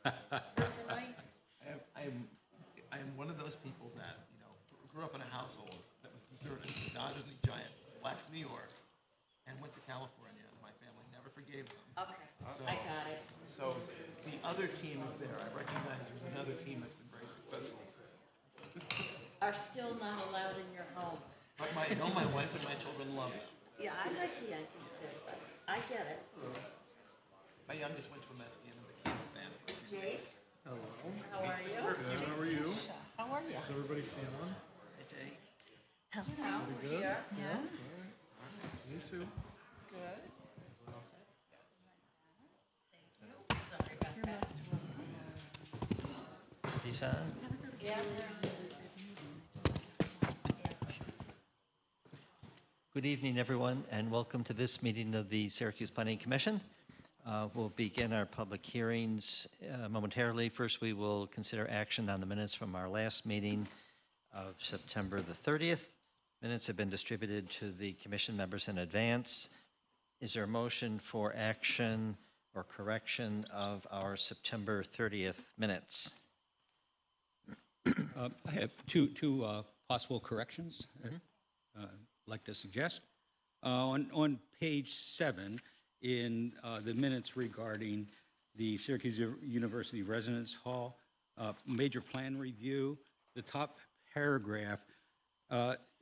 for tonight? I am one of those people that, grew up in a household that was deserted, the Dodgers and the Giants, left New York, and went to California. My family never forgave them. Okay, I got it. So the other team is there. I recognize there's another team that's been very successful. Are still not allowed in your home. But my wife and my children love them. Yeah, I like the Yankees too, but I get it. My youngest went to a Mets game and became a fan for a few years. Jake, Hello. how are you? Good. How are you? How are you? How's everybody feeling? Hey, Jake. Hello. Pretty good? Here. Yeah. Me too. Good. Sorry about that. He's on. Yeah. Good evening, everyone, and welcome to this meeting of the Syracuse Planning Commission. We'll begin our public hearings momentarily. First, we will consider action on the minutes from our last meeting of September the 30th. Minutes have been distributed to the commission members in advance. Is there a motion for action or correction of our September 30th minutes? I have two possible corrections I'd like to suggest. On page 7, in the minutes regarding the Syracuse University Residence Hall major plan review, the top paragraph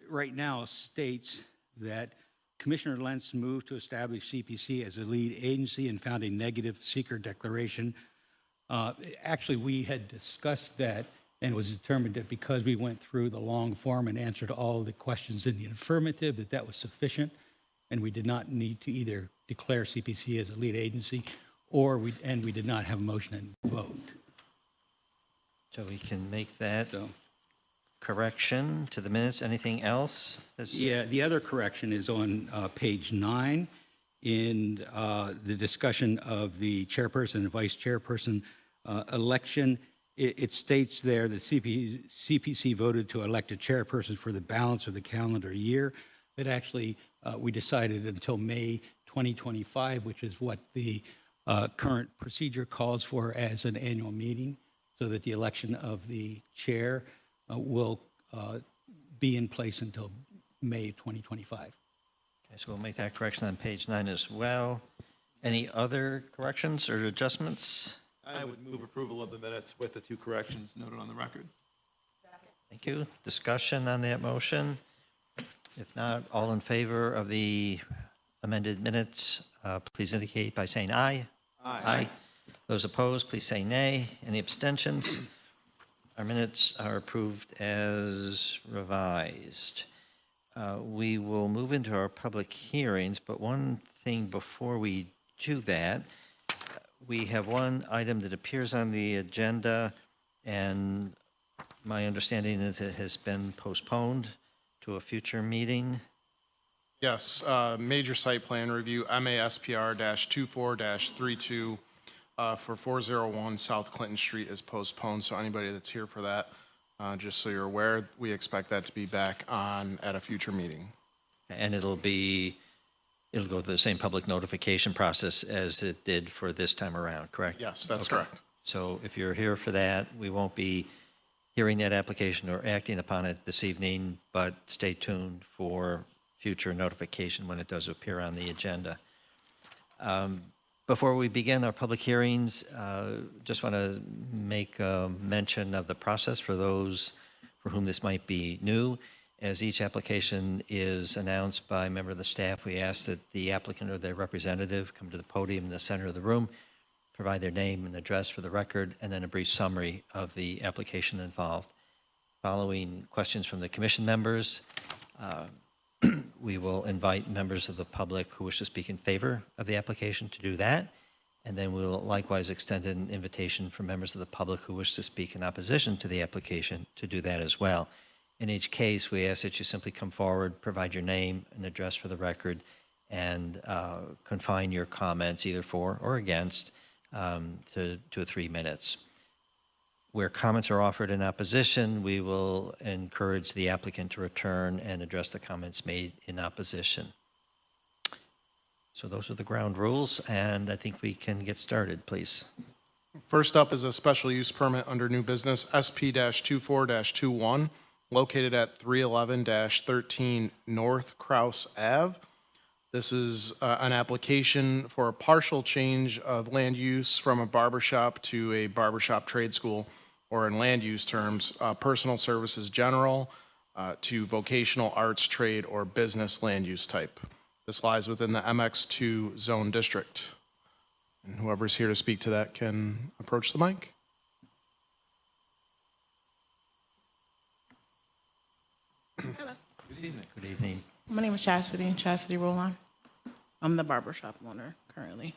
right now states that Commissioner Lentz moved to establish CPC as a lead agency and found a negative seeker declaration. Actually, we had discussed that, and it was determined that because we went through the long form and answered all of the questions in the affirmative, that that was sufficient, and we did not need to either declare CPC as a lead agency, or we did not have a motion and vote. So we can make that So, correction to the minutes. Anything else? yeah, the other correction is on page 9 in the discussion of the chairperson and vice chairperson election. It states there that CPC voted to elect a chairperson for the balance of the calendar year. That actually, we decided until May 2025, which is what the current procedure calls for as an annual meeting, so that the election of the chair will be in place until May 2025. Okay, so we'll make that correction on page 9 as well. Any other corrections or adjustments? I would move approval of the minutes with the two corrections noted on the record. Thank you. Discussion on that motion? If not, all in favor of the amended minutes, please indicate by saying aye. Aye. Those opposed, please say nay. Any abstentions? Our minutes are approved as revised. We will move into our public hearings, but one thing before we do that, we have one item that appears on the agenda, and my understanding is it has been postponed to a future meeting. Yes, major site plan review, MASPR-24-32 for 401 South Clinton Street is postponed. So anybody that's here for that, just so you're aware, we expect that to be back on at a future meeting. And it'll go through the same public notification process as it did for this time around, correct? Yes, that's Okay. correct. So if you're here for that, we won't be hearing that application or acting upon it this evening, but stay tuned for future notification when it does appear on the agenda. Before we begin our public hearings, just want to make a mention of the process for those for whom this might be new. As each application is announced by a member of the staff, we ask that the applicant or their representative come to the podium in the center of the room, provide their name and address for the record, and then a brief summary of the application involved. Following questions from the commission members, we will invite members of the public who wish to speak in favor of the application to do that, and then we'll likewise extend an invitation for members of the public who wish to speak in opposition to the application to do that as well. In each case, we ask that you simply come forward, provide your name and address for the record, and confine your comments either for or against to 3 minutes. Where comments are offered in opposition, we will encourage the applicant to return and address the comments made in opposition. So those are the ground rules, and I think we can get started, please. First up is a special use permit under new business SP-24-21, located at 311-13 North Kraus Ave. This is an application for a partial change of land use from a barbershop to a barbershop trade school, or in land use terms, personal services general to vocational arts, trade, or business land use type. This lies within the MX2 zone district. And whoever's here to speak to that can approach the mic. Good evening. Good evening. My name is Chastity Roland. I'm the barbershop owner currently.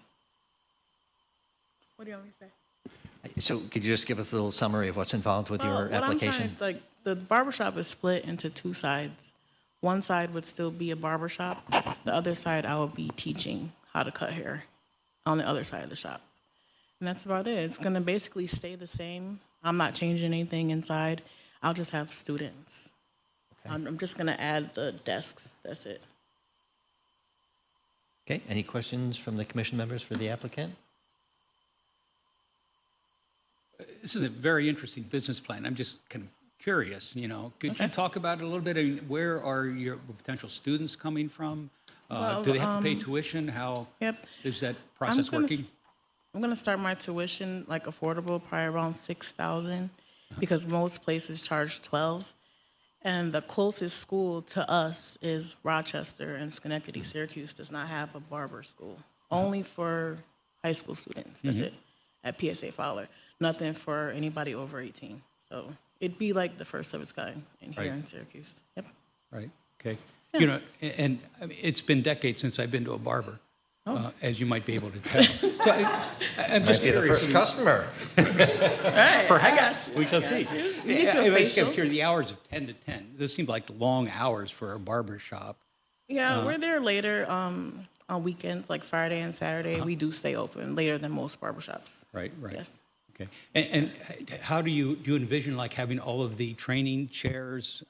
What do you want me to say? So could you just give us a little summary of what's involved with your What I'm application? trying to, the barbershop is split into two sides. One side would still be a barbershop. The other side, I will be teaching how to cut hair on the other side of the shop. And that's about it. It's gonna basically stay the same. I'm not changing anything inside. I'll just have students. Okay. I'm just gonna add the desks, that's it. Okay, any questions from the commission members for the applicant? This is a very interesting business plan. I'm just kind of curious, Could you talk about it a little bit? I mean, where are your potential students coming from? Do they have to pay tuition? How Yep. is that process working? I'm gonna start my tuition like affordable, probably around 6,000, because most places charge 12. And the closest school to us is Rochester, and Schenectady. Syracuse does not have a barber school, only for high school students. That's it, at PSA Fowler. Nothing for anybody over 18. So it'd be like the first of its kind in here Right. in Syracuse. Yep. Right, okay. And I mean, it's been decades since I've been to a barber, as you might be able to tell. So I'm just Might be the curious. first customer. Right. Perhaps, we shall see. You get your I was facial. curious, the hours of 10 to 10, those seem like long hours for a barber shop. Yeah, we're there later on weekends, like Friday and Saturday. We do stay open later than most barbershops. Right, right. Yes. Okay. And how do you envision like having all of the training chairs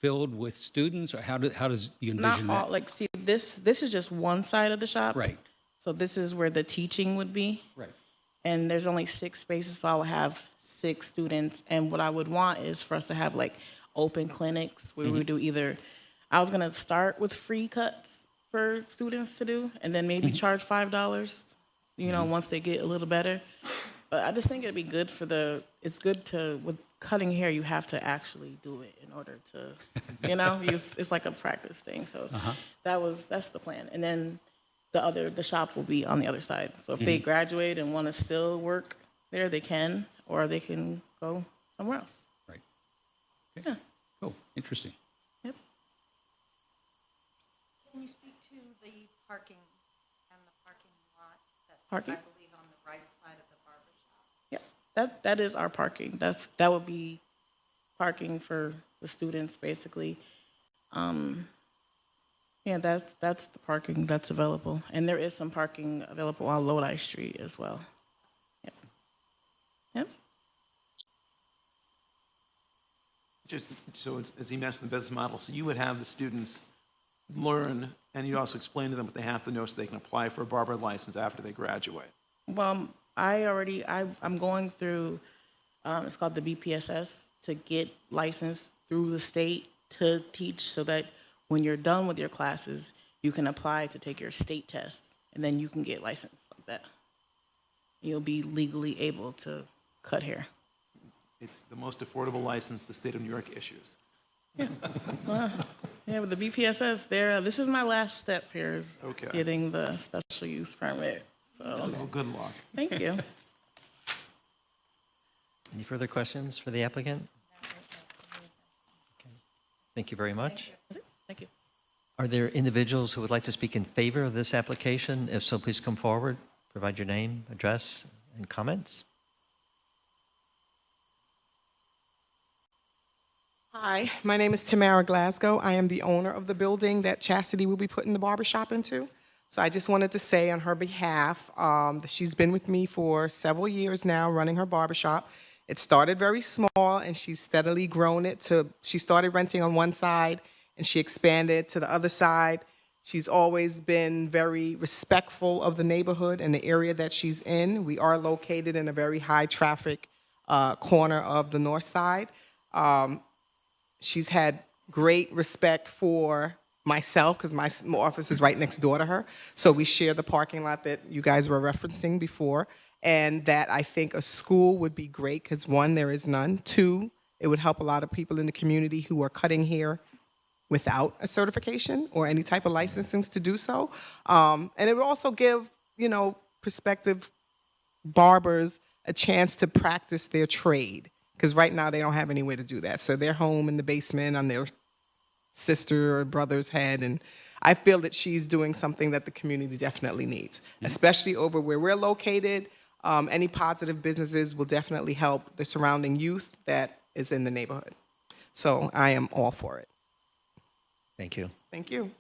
filled with students, or how does you envision Not all, that? like, see, this is just one side of the shop. Right, So this is where the teaching would be. right. And there's only 6 spaces, so I would have 6 students. And what I would want is for us to have like open clinics where we do either, I was gonna start with free cuts for students to do, and then maybe charge $5, once they get a little better. But I just think it'd be good it's good to, with cutting hair, you have to actually do it in order to, it's like a practice thing. So that's the plan. And then the shop will be on the other side. So if they graduate and want to still work there, they can, or they can go somewhere else. Right. Okay. Yeah. Oh, interesting. Yep. Can you speak to the parking and the parking lot that's, Parking? I believe, on the right side of the barber shop? Yeah, that is our parking. That would be parking for the students, basically. Yeah, that's the parking that's available. And there is some parking available on Lodi Street as well. Yep. Yep. Just so as he mentioned the business model, so you would have the students learn, and you also explain to them what they have to know so they can apply for a barber license after they graduate. Well, I'm going through, it's called the BPSS, to get licensed through the state to teach, so that when you're done with your classes, you can apply to take your state test, and then you can get licensed like that. You'll be legally able to cut hair. It's the most affordable license the state of New York issues. Yeah, with the BPSS, this is my last step here, is Okay. getting the special use permit. So, Well, good luck. thank you. Any further questions for the applicant? Okay. Thank you very much. Thank you. Are there individuals who would like to speak in favor of this application? If so, please come forward, provide your name, address, and comments. Hi, my name is Tamara Glasgow. I am the owner of the building that Chastity will be putting the barbershop into. So I just wanted to say on her behalf that she's been with me for several years now running her barbershop. It started very small, and she's steadily grown it to, she started renting on one side and she expanded to the other side. She's always been very respectful of the neighborhood and the area that she's in. We are located in a very high traffic corner of the north side. She's had great respect for myself because my office is right next door to her. So we share the parking lot that you guys were referencing before. And that I think a school would be great because one, there is none. Two, it would help a lot of people in the community who are cutting hair without a certification or any type of licensing to do so. And it would also give, prospective barbers a chance to practice their trade because right now they don't have any way to do that. So they're home in the basement on their sister or brother's head. And I feel that she's doing something that the community definitely needs, especially over where we're located. Any positive businesses will definitely help the surrounding youth that is in the neighborhood. So I am all for it. Thank you. Thank you.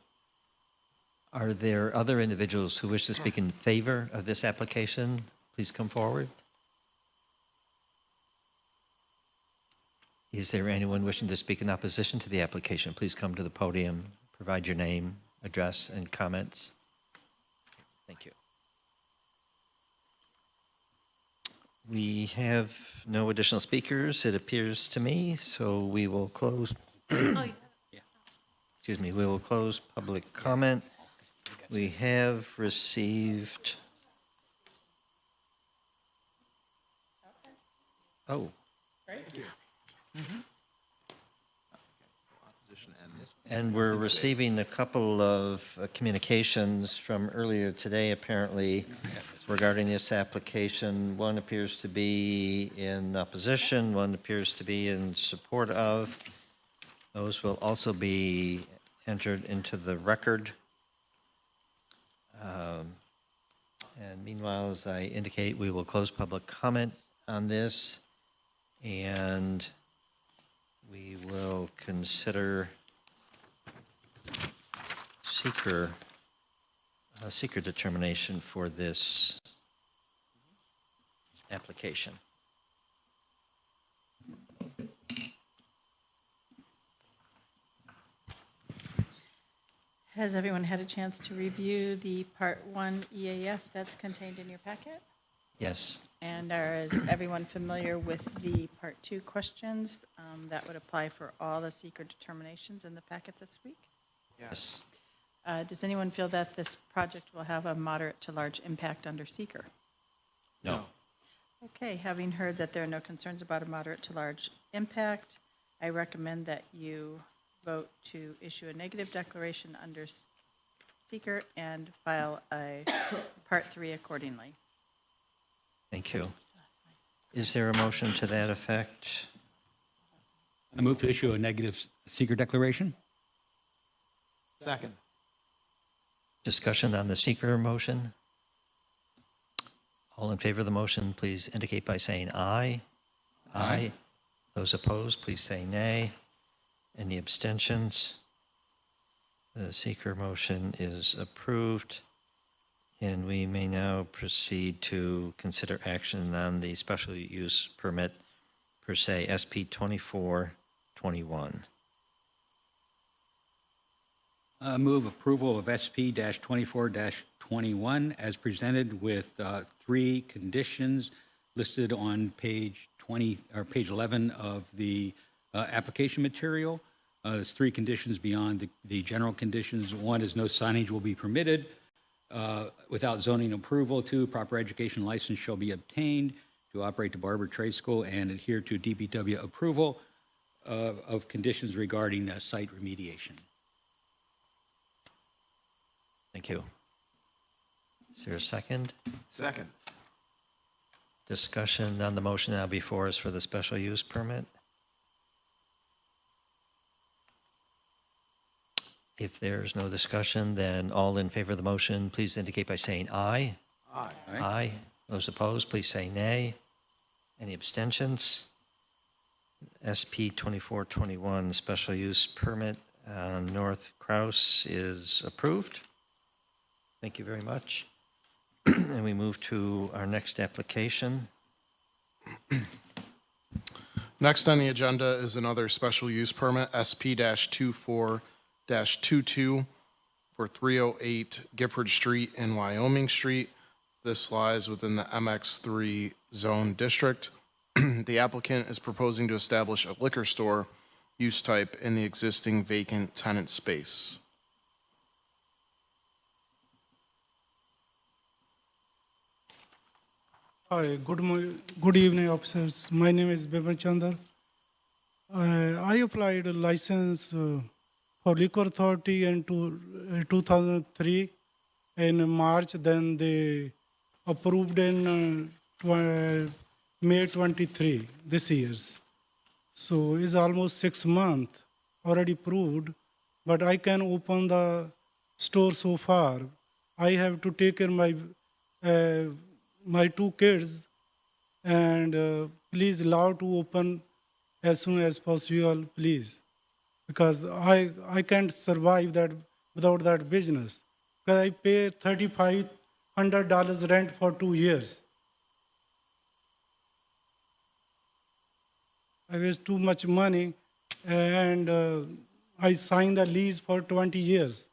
Are there other individuals who wish to speak in favor of this application? Please come forward. Is there anyone wishing to speak in opposition to the application? Please come to the podium, provide your name, address, and comments. Thank you. We have no additional speakers, it appears to me, so we will close. Excuse me, we will close public comment. We have received. Oh. And we're receiving a couple of communications from earlier today, apparently, regarding this application. One appears to be in opposition, one appears to be in support of. Those will also be entered into the record. And meanwhile, as I indicate, we will close public comment on this, and we will consider seeker determination for this application. Has everyone had a chance to review the Part 1 EAF that's contained in your packet? Yes. And is everyone familiar with the Part 2 questions that would apply for all the seeker determinations in the packet this week? Yes. Does anyone feel that this project will have a moderate to large impact under seeker? No. Okay, having heard that there are no concerns about a moderate to large impact, I recommend that you vote to issue a negative declaration under seeker and file a Part 3 accordingly. Thank you. Is there a motion to that effect? I move to issue a negative seeker declaration. Second. Discussion on the seeker motion? All in favor of the motion, please indicate by saying aye. Aye. Those opposed, please say nay. Any abstentions? The seeker motion is approved, and we may now proceed to consider action on the special use permit per se, SP 2421. Move approval of SP-24-21 as presented with 3 conditions listed on page 20 or page 11 of the application material. There's 3 conditions beyond the general conditions. 1 is no signage will be permitted without zoning approval. 2, proper education license shall be obtained to operate the barber trade school and adhere to DPW approval of conditions regarding site remediation. Thank you. Is there a second? Second. Discussion on the motion now before us for the special use permit? If there's no discussion, then all in favor of the motion, please indicate by saying aye. Aye. Aye. Those opposed, please say nay. Any abstentions? SP 2421 special use permit on North Kraus is approved. Thank you very much. And we move to our next application. Next on the agenda is another special use permit, SP-24-22. for 308 Gifford Street and Wyoming Street. This lies within the MX3 zone district. The applicant is proposing to establish a liquor store use type in the existing vacant tenant space. Hi, good evening, officers. My name is Bipin Chandar. I applied a license for Liquor Authority in 2003 in March. Then they approved in May 23 this year's. So it's almost 6 months already approved, but I can open the store so far. I have to take care of my 2 kids, and please allow to open as soon as possible, please, because I can't survive that without that business. Because I pay $3,500 rent for 2 years. I waste too much money, and I signed the lease for 20 years,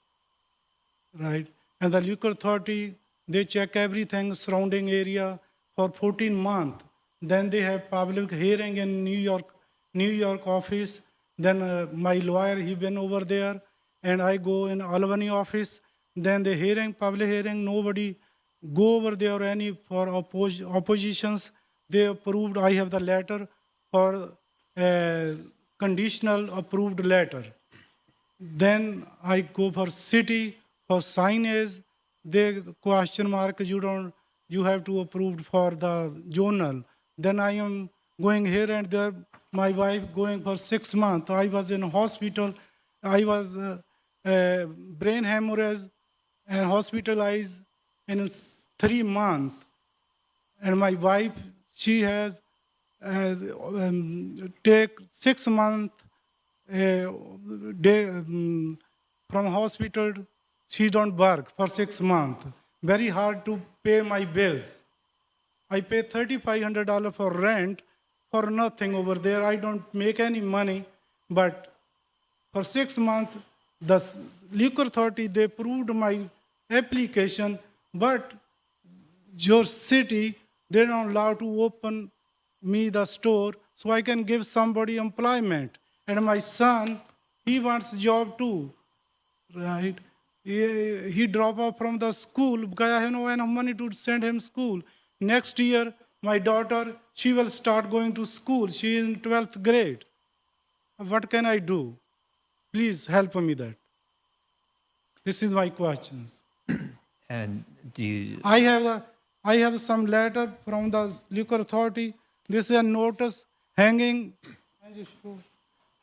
right? And the liquor authority, they check everything surrounding area for 14 months. Then they have public hearing in New York office. Then my lawyer, he been over there, and I go in Albany office. Then the hearing, public hearing, nobody go over there any for oppositions. They approved. I have the letter for conditional approved letter. Then I go for city for signage. They question mark, you have to approve for the journal. Then I am going here and there. My wife going for 6 months. I was in hospital. I was brain hemorrhage and hospitalized in 3 months. And my wife, she has take 6 months from hospital. She don't work for 6 months. Very hard to pay my bills. I pay $3,500 for rent for nothing over there. I don't make any money, but for 6 months, the liquor authority, they approved my application, but your city, they don't allow to open me the store so I can give somebody employment. And my son, he wants a job too, right? He drop off from the school because I have no enough money to send him school. Next year, my daughter, she will start going to school. She is in 12th grade. What can I do? Please help me that. This is my questions. And do you, I have some letter from the liquor authority. This is a notice hanging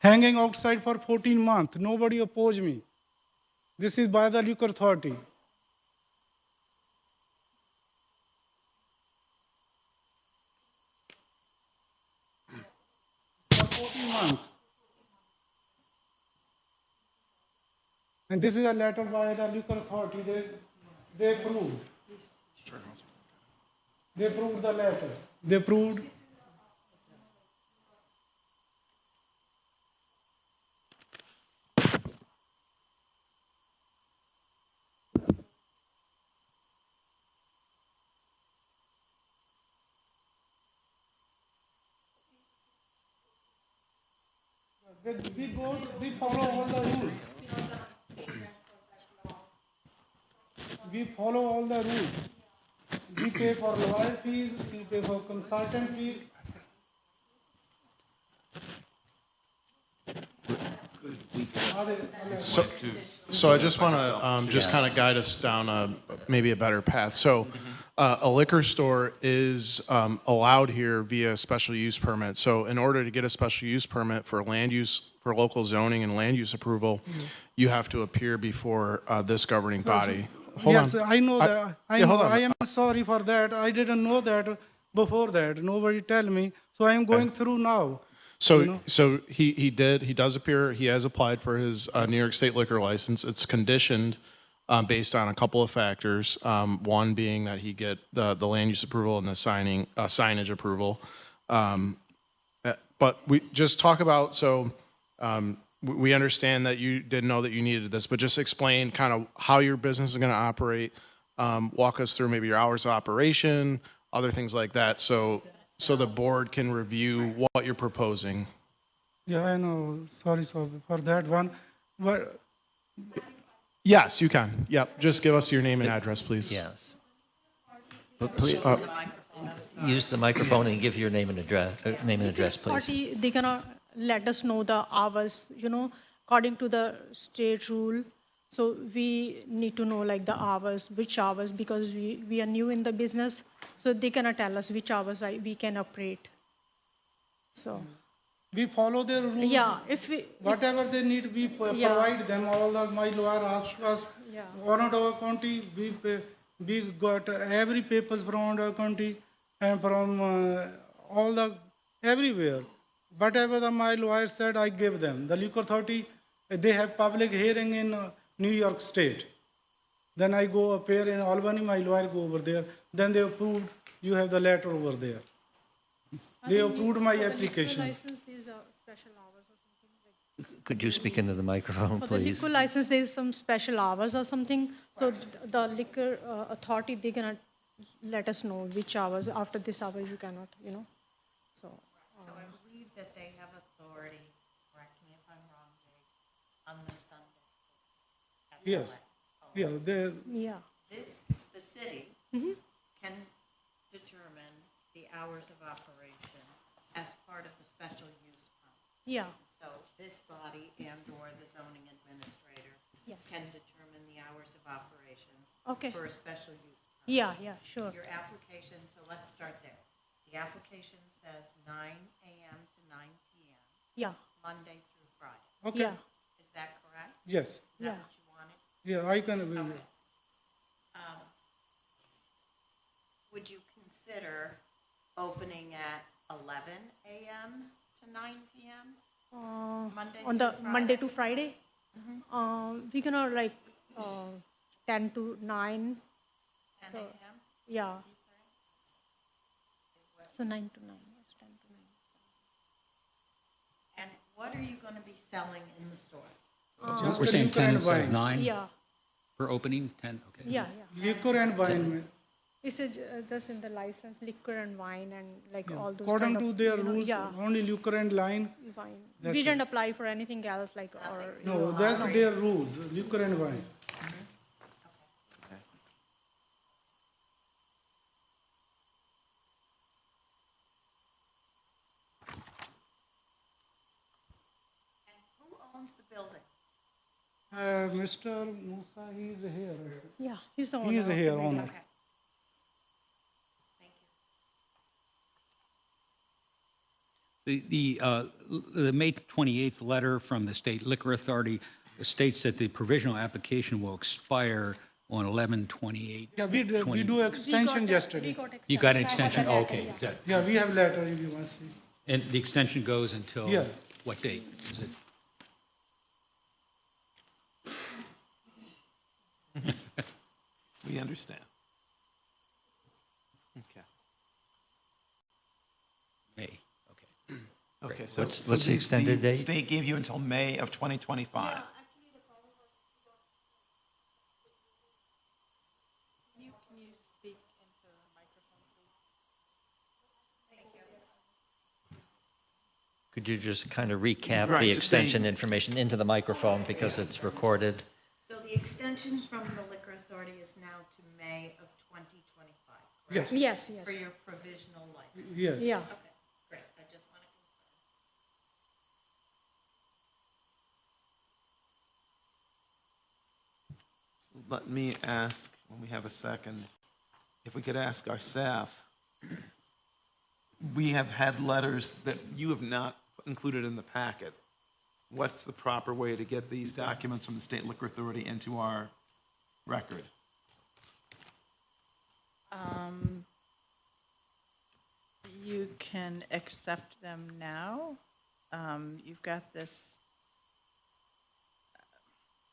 outside for 14 months. Nobody opposed me. This is by the liquor authority. For 14 months. And this is a letter by the liquor authority. They approved. They approved the letter. They approved. We follow all the rules. We follow all the rules. We pay for lawyer fees, we pay for consultant fees. So I just want to just kind of guide us down maybe a better path. So a liquor store is allowed here via special use permit. So in order to get a special use permit for land use, for local zoning and land use approval, you have to appear before this governing body. Hold Yes, on. I know that. yeah, hold on. I am sorry for that. I didn't know that before that. Nobody tell me. So I am going through now. So he does appear, he has applied for his New York State liquor license. It's conditioned based on a couple of factors. One being that he get the land use approval and the signage approval. But we just talk about, so we understand that you didn't know that you needed this, but just explain kind of how your business is going to operate. Walk us through maybe your hours of operation, other things like that, so the board can review what you're proposing. Yeah, I know. Sorry for that one. But Yes, you can. Yep. Just give us your name and address, please. Yes. But please, use the microphone and give your name and address, please. Party, they gonna let us know the hours, according to the state rule. So we need to know like the hours, which hours, because we are new in the business. So they gonna tell us which hours we can operate. So, we follow their rules. yeah, Whatever they need, we provide them. My lawyer asked us, Yeah. Onondaga County, we got every papers from Onondaga County and from everywhere. Whatever my lawyer said, I give them. The Liquor Authority, they have public hearing in New York State. Then I go appear in Albany, my lawyer go over there. Then they approved, you have the letter over there. They approved my application. license, there's a special hours or something. Could you speak into the microphone, For the please? liquor license, there's some special hours or something. So the liquor authority, they're gonna let us know which hours, after this hour you cannot, so. So I believe that they have authority, correct me if I'm wrong, Jake, on the Sunday. Yes. Yeah, Yeah, The city can determine the hours of operation as part of the special use permit. yeah, So this body and/or the zoning administrator yes. can determine the hours of operation Okay, for a special use permit. yeah, sure. Your application, so let's start there. The application says 9 a.m. to 9 p.m., Yeah, Monday through Friday. okay. yeah, Is that correct? Yes. Is that Yeah. what you wanted? Yeah, I can. Okay. Would you consider opening at 11 a.m. to 9 p.m.? Monday on through the Friday? Monday to Friday. We're gonna like 10 to 9, 10 so, a.m.? yeah, You say? Is what- so 9 to 9, yes, 10 to 9. And what are you going to be selling in the store? Just We're the saying liquor 10 and instead of wine. 9 Yeah, for opening, 10, okay. yeah. Liquor and wine. It's that's in the license, liquor and wine and like all those According kind to of, their rules, yeah, only liquor and wine. wine. That's We it. didn't apply for anything else like, or, No, that's their rules, liquor and wine. Okay. And who owns the building? Mr. Musa, he's here. yeah, he's the owner. He's of the here, building. owner. Okay. Thank you. The May 28th letter from the State Liquor Authority states that the provisional application will expire on 11/28. Yeah, we do We extension got yesterday. You got an I extension? the Oh, letter, okay. yeah. Is that- Yeah, we have letter if you want to see. And the extension goes until Yeah. what date? Is it? We understand. Okay. May, okay. Okay, so. What's the extended date? State gave you until May of 2025. Can you speak into the microphone, please? Thank you. Could you just kind of recap Right, the just say- extension information into the microphone because it's recorded? So the extension from the Liquor Authority is now to May of 2025, correct? Yes. Yes, For yes, your provisional license? Yes. yeah. Okay, great. I just want to confirm. Let me ask, when we have a second, if we could ask our staff, we have had letters that you have not included in the packet. What's the proper way to get these documents from the State Liquor Authority into our record? You can accept them now. You've got this.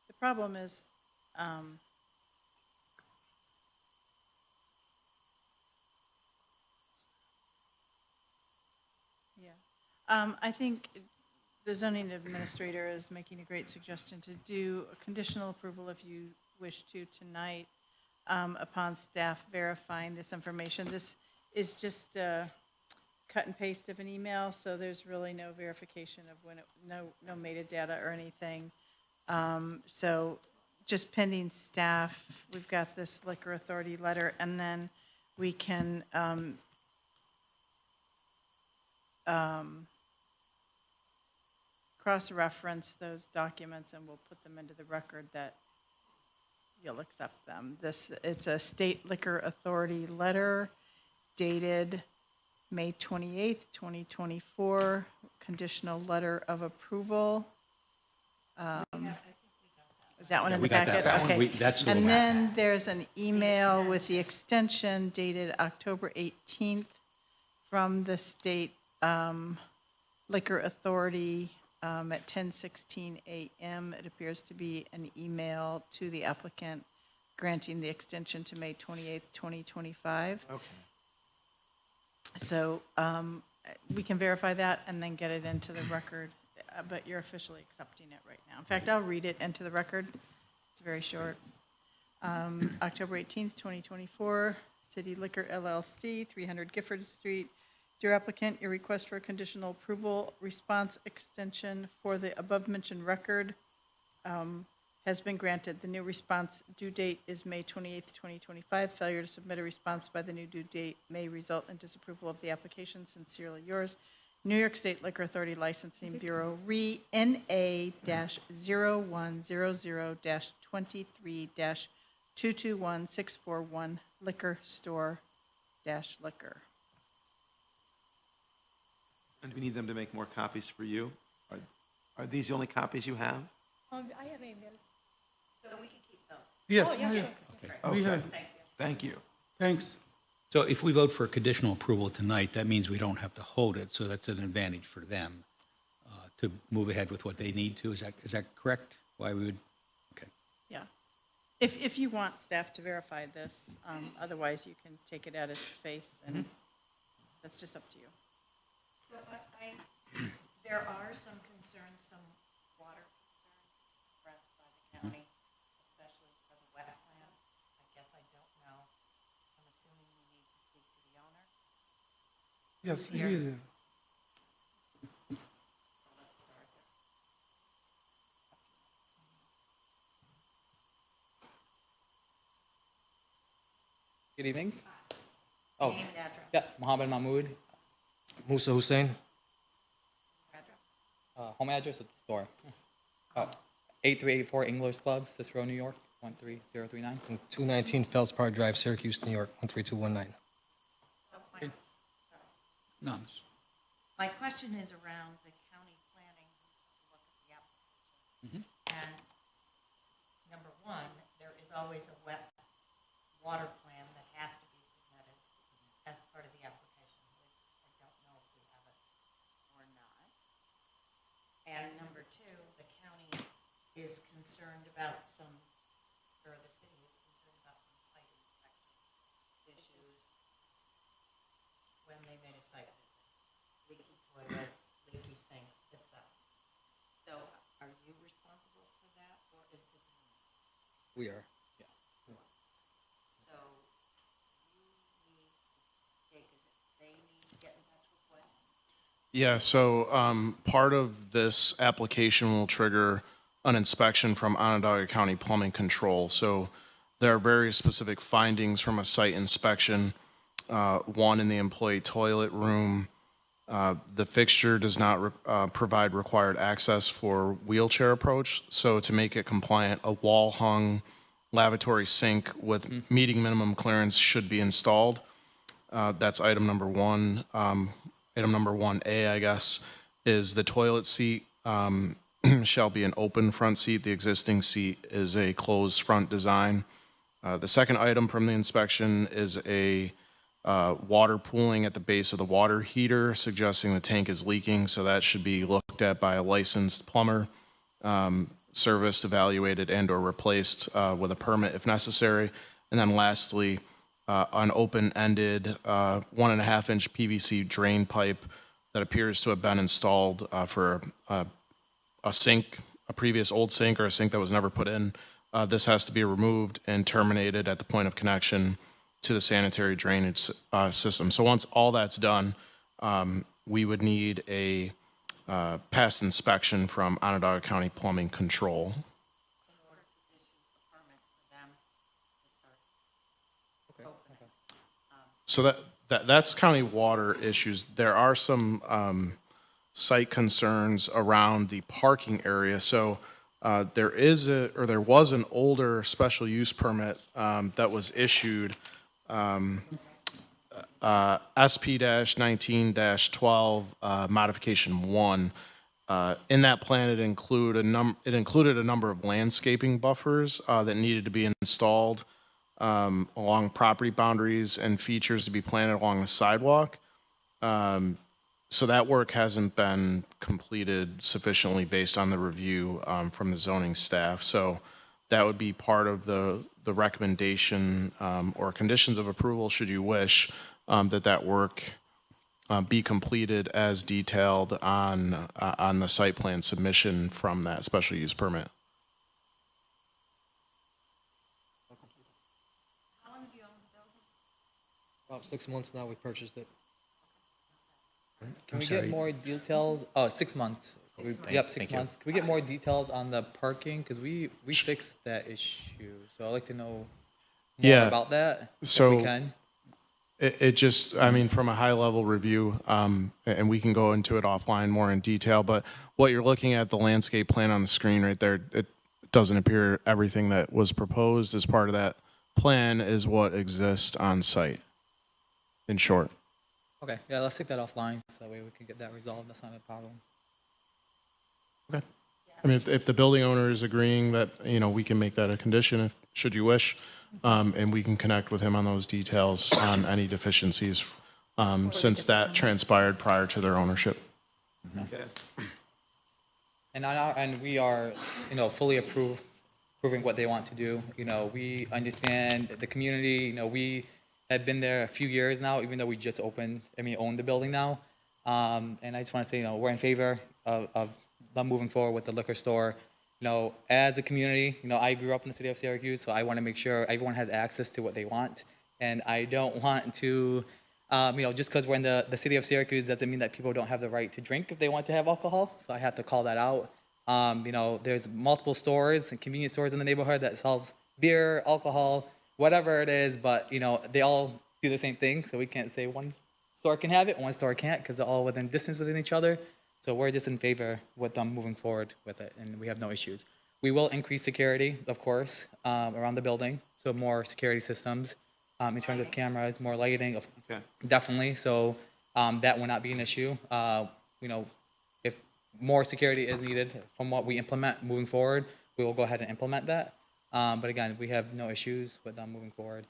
The problem is, yeah, I think the zoning administrator is making a great suggestion to do a conditional approval if you wish to tonight upon staff verifying this information. This is just a cut and paste of an email, so there's really no verification of when no metadata or anything. So just pending staff, we've got this liquor authority letter, and then we can cross-reference those documents, and we'll put them into the record that you'll accept them. It's a state liquor authority letter dated May 28th, 2024, conditional letter of approval. Is that one in the we got packet? that. Okay. That's the And one. then there's an email with the extension dated October 18th from the state liquor authority at 10:16 a.m. It appears to be an email to the applicant granting the extension to May 28th, 2025. Okay. So we can verify that and then get it into the record, but you're officially accepting it right now. In fact, I'll read it into the record. It's very short. October 18th, 2024, City Liquor LLC, 300 Gifford Street. Dear applicant, your request for a conditional approval response extension for the above-mentioned record has been granted. The new response due date is May 28th, 2025. Failure to submit a response by the new due date may result in disapproval of the application. Sincerely yours, New York State Liquor Authority Licensing Bureau, RE NA-0100-23-221641 Liquor Store Liquor. And we need them to make more copies for you. Are these the only copies you have? I have email. So we can keep those. Yes, Oh, yeah, yeah. sure. We Okay. have, Thank you. thanks. So if we vote for a conditional approval tonight, that means we don't have to hold it, so that's an advantage for them to move ahead with what they need to. Is that correct? Why we would, okay. Yeah. If you want staff to verify this, otherwise you can take it at its face, and that's just up to you. So there are some concerns, some water concerns expressed by the county, especially for the wetland. I guess I don't know. I'm assuming we need to speak to the owner. Yes, he Here. is here. So let's start there. Good evening. Oh, Name and address. yeah, Mohammed Mahmood, Musa Hussein. Address. Home address at the store. 8384 English Club, Cicero, New York, 13039. 219 Feldspar Drive, Syracuse, New York, 13219. So No, my question is around the county planning to look at the application. And number one, there is always a wet water plan that has to be submitted as part of the application, which I don't know if we have it or not. And number two, the county is concerned about some, or the city is concerned about some site inspection issues when they made a site visit. Leaky toilets, leaky sinks, etc. So are you responsible for that, or is the town? We are. So you need to take, they need to get in touch with what? Yeah, so part of this application will trigger an inspection from Onondaga County Plumbing Control. So there are very specific findings from a site inspection. One in the employee toilet room. The fixture does not provide required access for wheelchair approach. So to make it compliant, a wall-hung lavatory sink with meeting minimum clearance should be installed. That's item number one. Item number 1A, I guess, is the toilet seat shall be an open front seat. The existing seat is a closed front design. The second item from the inspection is a water pooling at the base of the water heater, suggesting the tank is leaking, so that should be looked at by a licensed plumber, serviced, evaluated, and/or replaced with a permit if necessary. And then lastly, an open-ended 1.5-inch PVC drain pipe that appears to have been installed for a a sink, a previous old sink or a sink that was never put in, this has to be removed and terminated at the point of connection to the sanitary drainage system. So once all that's done, we would need a past inspection from Onondaga County Plumbing Control. So that's county water issues. There are some site concerns around the parking area. So there was an older special use permit that was issued, SP-19-12 modification 1. In that plan, it included a number of landscaping buffers that needed to be installed along property boundaries and features to be planted along the sidewalk. So that work hasn't been completed sufficiently based on the review from the zoning staff. So that would be part of the recommendation or conditions of approval, should you wish, that work be completed as detailed on the site plan submission from that special use permit. How long have you owned the building? About 6 months now, we purchased it. Can we sorry. get more details? Oh, 6 months. Yep, 6 months. Can we get more details on the parking? Because we fixed that issue. So I'd like to know more about that, if we can. It just, I mean, from a high level review, and we can go into it offline more in detail, but what you're looking at, the landscape plan on the screen right there, it doesn't appear everything that was proposed as part of that plan is what exists on site, in short. Okay, yeah, let's take that offline so that way we can get that resolved. That's not a problem. Okay. I mean, if the building owner is agreeing that, we can make that a condition, should you wish, and we can connect with him on those details on any deficiencies since that transpired prior to their ownership. Okay. And we are, fully approving what they want to do. We understand the community. We have been there a few years now, even though we just own the building now. And I just want to say, we're in favor of them moving forward with the liquor store. As a community, I grew up in the city of Syracuse, so I want to make sure everyone has access to what they want. And I don't want to, just because we're in the city of Syracuse doesn't mean that people don't have the right to drink if they want to have alcohol. So I have to call that out. There's multiple stores and convenience stores in the neighborhood that sells beer, alcohol, whatever it is, but they all do the same thing. So we can't say one store can have it, one store can't, because they're all within distance within each other. So we're just in favor with them moving forward with it, and we have no issues. We will increase security, of course, around the building, so more security systems in terms of cameras, more lighting, definitely. So that will not be an issue. If more security is needed from what we implement moving forward, we will go ahead and implement that. But again, we have no issues with them moving forward.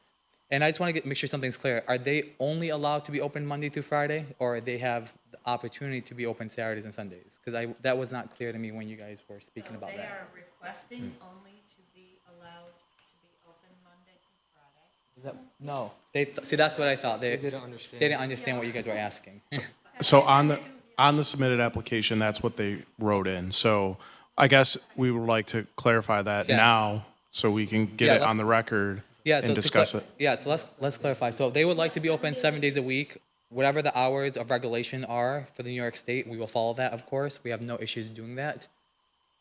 And I just want to make sure something's clear. Are they only allowed to be open Monday through Friday, or they have the opportunity to be open Saturdays and Sundays? Because that was not clear to me when you guys were speaking about They that. are requesting only to be allowed to be open Monday through Friday. No. See, that's what I thought. They didn't understand. They didn't understand what you guys were asking. So on the submitted application, that's what they wrote in. So I guess we would like to clarify that now so we can get it on the record and discuss it. Yeah, so let's clarify. So they would like to be open 7 days a week. Whatever the hours of regulation are for the New York State, we will follow that, of course. We have no issues doing that.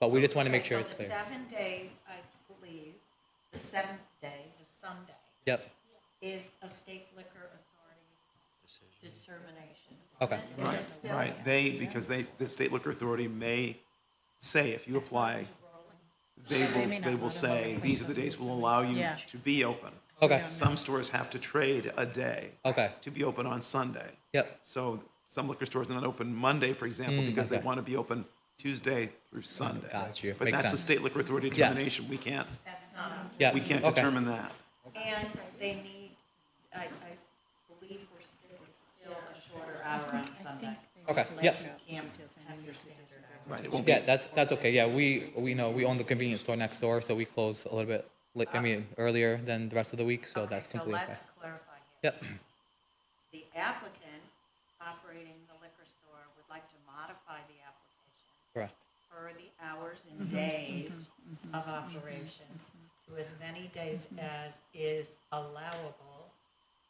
But we just want to make sure it's clear. So the 7 days, I believe, the 7th day, the Sunday, Yep. is a state liquor authority determination. Okay. Is it still? Right, the state liquor authority may say, if you apply, they will say, these are the days we'll allow you Yeah. to be open. Okay. Some stores have to trade a day Okay. to be open on Sunday. Yep. So some liquor stores are not open Monday, for example, because they okay. want to be open Tuesday through Sunday. Got you. But Makes that's a sense. state liquor authority determination. We can't That's not us. Yeah. we can't Okay. determine that. And they need, I believe we're still a shorter hour on Sunday. Okay. Yep. You can't have your standard hour. Right, it won't Yeah, be, that's okay. Yeah, we own the convenience store next door, so we close a little bit earlier than the rest of the week, so that's So completely okay. let's clarify here. Yep. The applicant operating the liquor store would like to modify the application Correct. for defer the hours and days of operation to as many days as is allowable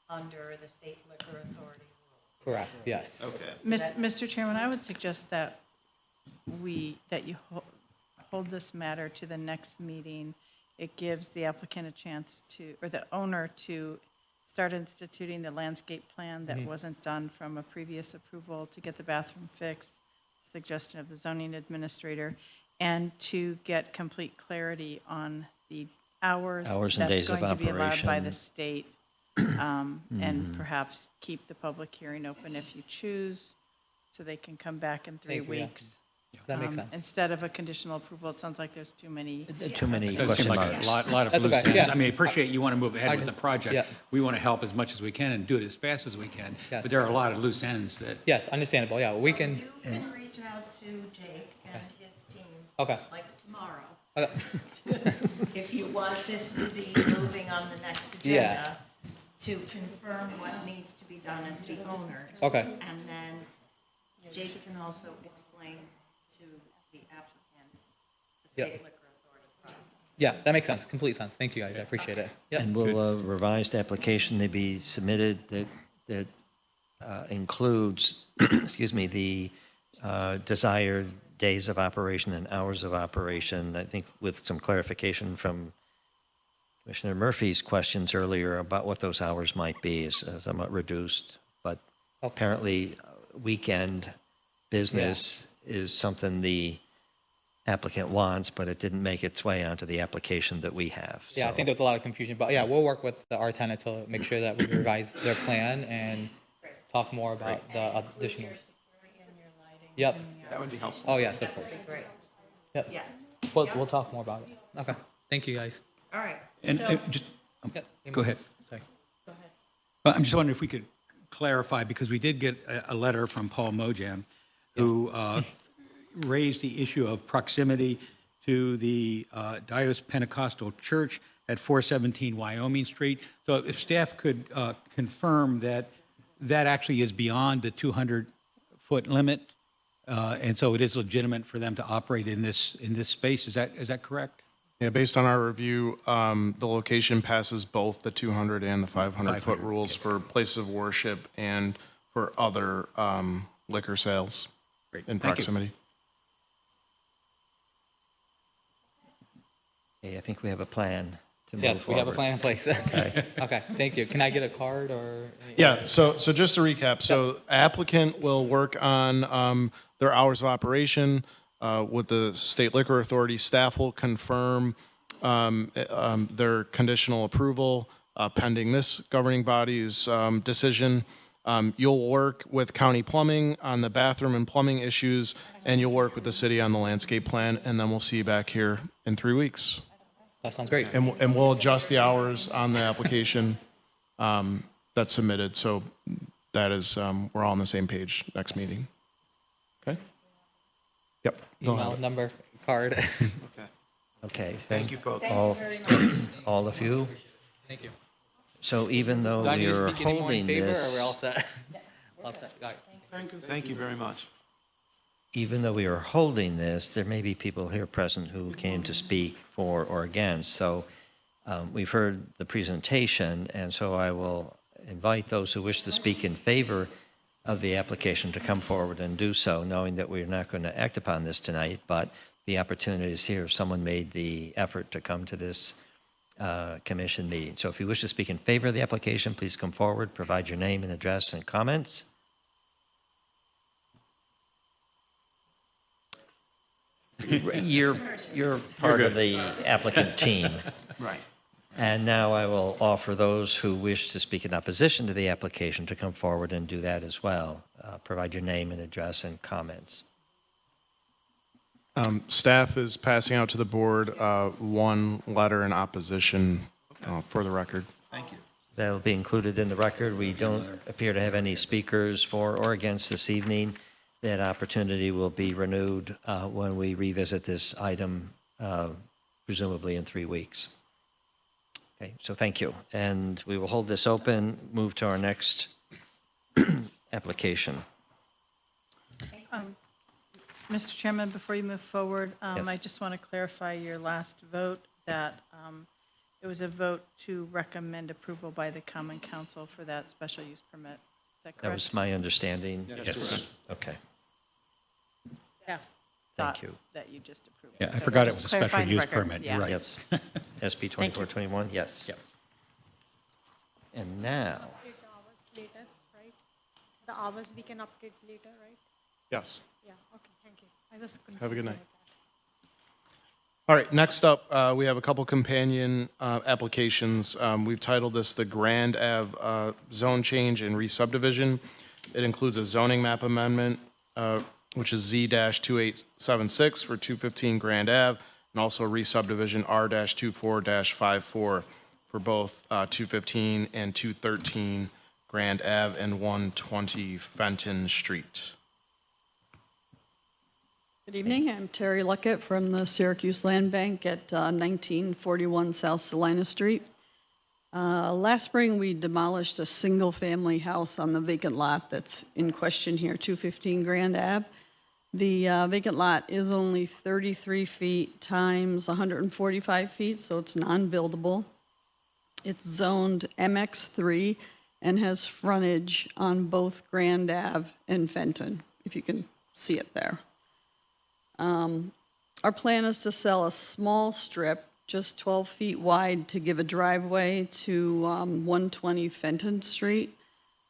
under the state liquor authority rules. Correct, yes. Okay. Mr. Chairman, I would suggest that that you hold this matter to the next meeting. It gives the applicant a chance to, or the owner to start instituting the landscape plan that wasn't done from a previous approval, to get the bathroom fixed, suggestion of the zoning administrator, and to get complete clarity on the hours and days that's of going to be allowed by operation. the state, and perhaps keep the public hearing open if you choose, so they can come back in 3 Thank you, yeah. weeks. That makes sense. Instead of a conditional approval, it sounds like there's too many. Too many It does seem question like marks. a lot of That's loose okay, ends. yeah. I mean, I appreciate you want to move ahead with the yeah. project. We want to help as much as we can and do it as fast as we can. Yes. But there are a lot of loose ends that, Yes, understandable, yeah, we can, You can reach out to Jake and his team, okay. like tomorrow, Okay. if you want this to be moving on the next Yeah. agenda, to confirm what needs to be done as the owners. Okay. And then Jake can also explain to the applicant the Yep. state liquor authority process. Yeah, that makes sense, complete sense. Thank you, guys, I appreciate it. Yep. And will a revised application to be submitted that includes, excuse me, the desired days of operation and hours of operation? I think with some clarification from Commissioner Murphy's questions earlier about what those hours might be is somewhat reduced, but apparently weekend business is something the applicant wants, but it didn't make its way onto the application that we have. Yeah, I So- think there's a lot of confusion, but yeah, we'll work with our tenant to make sure that we revise their plan and talk more about the additional. Yep. That would be helpful. Oh, yes, of course. Great. Yep. Yeah, We'll talk more about it. Okay, thank you, guys. all right. and So, just, Yep. go ahead. Sorry. go ahead. Well, I'm just wondering if we could clarify, because we did get a letter from Paul Mojam, who raised the issue of proximity to the Dios Pentecostal Church at 417 Wyoming Street. So if staff could confirm that that actually is beyond the 200-foot limit, and so it is legitimate for them to operate in this space, is that correct? Yeah, based on our review, the location passes both the 200 and the 500-foot 500, rules for places of worship and for other liquor sales Great. in Thank you. proximity. Okay, I think we have a plan to move Yes, we have a forward. plan in place. Okay, thank you. Can I get a card or? Yeah, so just to recap, so applicant will work on their hours of operation with the State Liquor Authority. Staff will confirm their conditional approval pending this governing body's decision. You'll work with county plumbing on the bathroom and plumbing issues, and you'll work with the city on the landscape plan, and then we'll see you back here in 3 weeks. That sounds great. And we'll adjust the hours on the application that's submitted, so that is, we're all on the same page next meeting. Okay? Yep. Go Email, ahead. number, card. Okay. Okay, Thank you, folks. all of you. Thank you. So even though Do I need we to are speak any more in holding favor, or this, we're all set? All set. All right. Thank you very much. even though we are holding this, there may be people here present who came to speak for or against. So we've heard the presentation, and so I will invite those who wish to speak in favor of the application to come forward and do so, knowing that we're not going to act upon this tonight, but the opportunity is here if someone made the effort to come to this commission meeting. So if you wish to speak in favor of the application, please come forward, provide your name and address and comments. You're part of the applicant team. Right. And now I will offer those who wish to speak in opposition to the application to come forward and do that as well. Provide your name and address and comments. Staff is passing out to the board one letter in opposition for the record. Thank you. That'll be included in the record. We don't appear to have any speakers for or against this evening. That opportunity will be renewed when we revisit this item, presumably in 3 weeks. Okay, so thank you. And we will hold this open, move to our next application. Mr. Chairman, before you move forward, Yes. I just want to clarify your last vote, that it was a vote to recommend approval by the Common Council for that special use permit. Is that That was correct? my understanding. Yes. Okay. Yeah. Thank you. That you just approved. Yeah, I So forgot it just was a special clarifying the use record. permit. Yeah. You're right. Yes. SB 2421, yes. Yep. And now, Update the hours later, right? The hours we can update later, right? Yes. Yeah, okay, thank you. I was confused. Have a good night. about that. All right, next up, we have a couple companion applications. We've titled this the Grand Ave Zone Change and Re-Subdivision. It includes a zoning map amendment, which is Z-2876 for 215 Grand Ave, and also re-subdivision R-24-54 for both 215 and 213 Grand Ave and 120 Fenton Street. Good evening, I'm Terry Luckett from the Syracuse Land Bank at 1941 South Salina Street. Last spring, we demolished a single-family house on the vacant lot that's in question here, 215 Grand Ave. The vacant lot is only 33 feet times 145 feet, so it's non-buildable. It's zoned MX3 and has frontage on both Grand Ave and Fenton, if you can see it there. Our plan is to sell a small strip, just 12 feet wide, to give a driveway to 120 Fenton Street.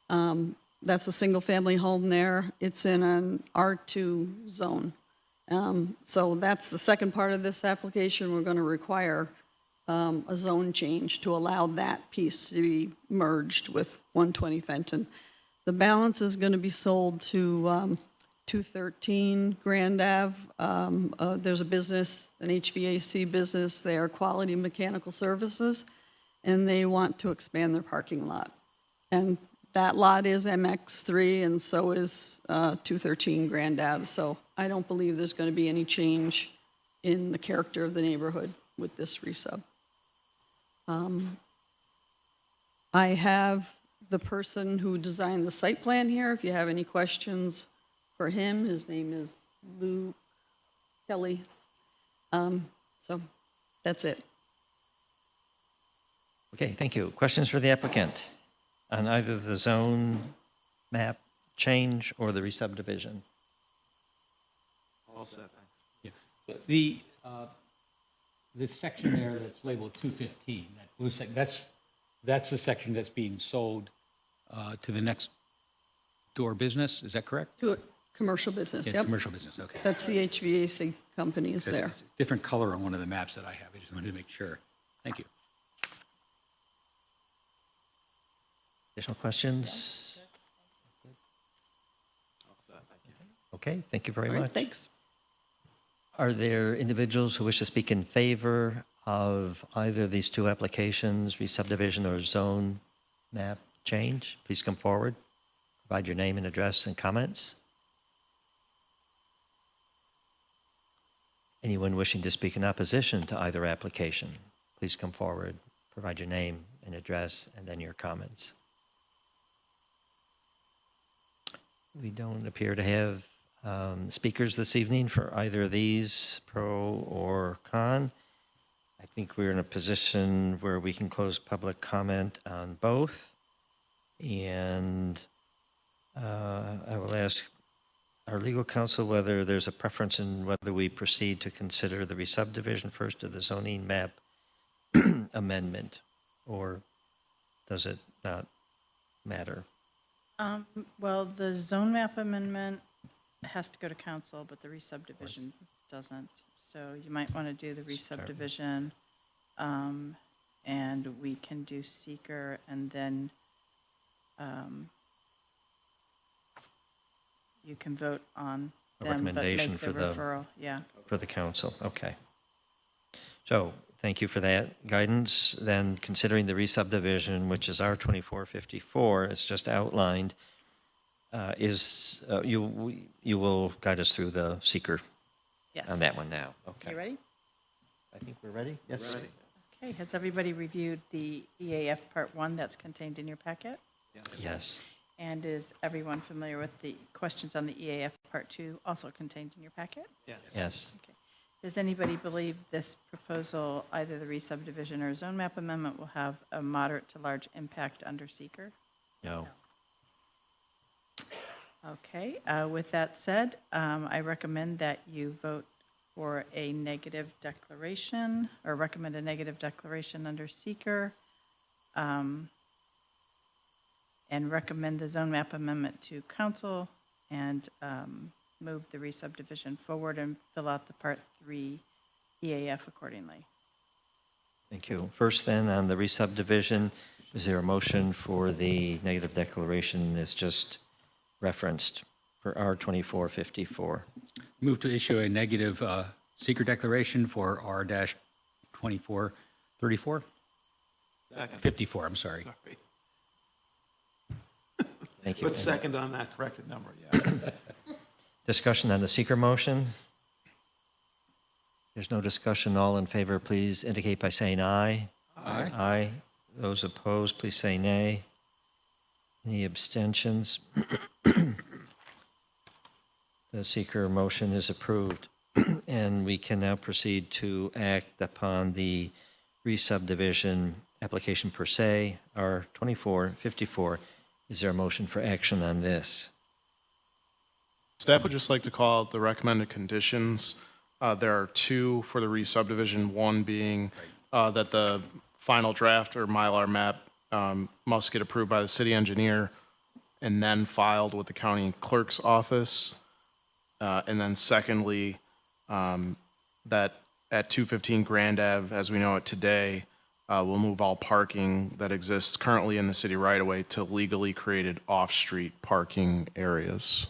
That's a single-family home there. It's in an R2 zone. So that's the second part of this application. We're going to require a zone change to allow that piece to be merged with 120 Fenton. The balance is going to be sold to 213 Grand Ave. There's a business, an HVAC business there, Quality Mechanical Services, and they want to expand their parking lot. And that lot is MX3, and so is 213 Grand Ave. So I don't believe there's going to be any change in the character of the neighborhood with this resub. I have the person who designed the site plan here. If you have any questions for him, his name is Luke Kelly. So that's it. okay, thank you. Questions for the applicant on either the zone map change or the re-subdivision? All set, thanks. Yeah. The section there that's labeled 215, that blue section, that's the section that's being sold to the next door business, is that correct? To a commercial business, Yes, yep. commercial business, okay. That's the HVAC company is there. It's a different color on one of the maps that I have, I just wanted to make sure. Thank you. Additional questions? Okay, thank you very All much. right, thanks. Are there individuals who wish to speak in favor of either of these two applications, re-subdivision or zone map change? Please come forward, provide your name and address and comments. Anyone wishing to speak in opposition to either application, please come forward, provide your name and address, and then your comments. We don't appear to have speakers this evening for either of these, pro or con. I think we're in a position where we can close public comment on both. And I will ask our legal counsel whether there's a preference in whether we proceed to consider the re-subdivision first or the zoning map amendment, or does it not matter? Well, the zone map amendment has to go to council, but the re-subdivision doesn't. So you might want to do the re-subdivision, and we can do seeker, and then you can vote on A them, but recommendation make the for the- referral, yeah. For the council, okay. So, thank you for that guidance. Then, considering the re-subdivision, which is R2454, as just outlined, you will guide us through the seeker Yes. on that one now? Okay. You ready? I think we're ready? Yes. Ready? Okay, has everybody reviewed the EAF Part 1 that's contained in your packet? Yes. Yes. And is everyone familiar with the questions on the EAF Part 2 also contained in your packet? Yes. Yes. Okay. Does anybody believe this proposal, either the re-subdivision or zone map amendment, will have a moderate to large impact under seeker? No. Okay, with that said, I recommend that you vote for a negative declaration, or recommend a negative declaration under seeker, and recommend the zone map amendment to council, and move the re-subdivision forward and fill out the Part 3 EAF accordingly. Thank you. First then, on the re-subdivision, is there a motion for the negative declaration that's just referenced for R2454? Move to issue a negative seeker declaration for R-2434? Second. 54, I'm sorry. Sorry. Thank you. Put second on that corrected number, yeah. Discussion on the seeker motion? There's no discussion. All in favor, please indicate by saying aye. Aye. Aye. Those opposed, please say nay. Any abstentions? The seeker motion is approved. And we can now proceed to act upon the re-subdivision application per se, R2454. Is there a motion for action on this? Staff would just like to call out the recommended conditions. There are two for the re-subdivision, one being that the final draft or Mylar map must get approved by the city engineer and then filed with the county clerk's office. And then secondly, that at 215 Grand Ave, as we know it today, we'll move all parking that exists currently in the city right-of-way to legally created off-street parking areas.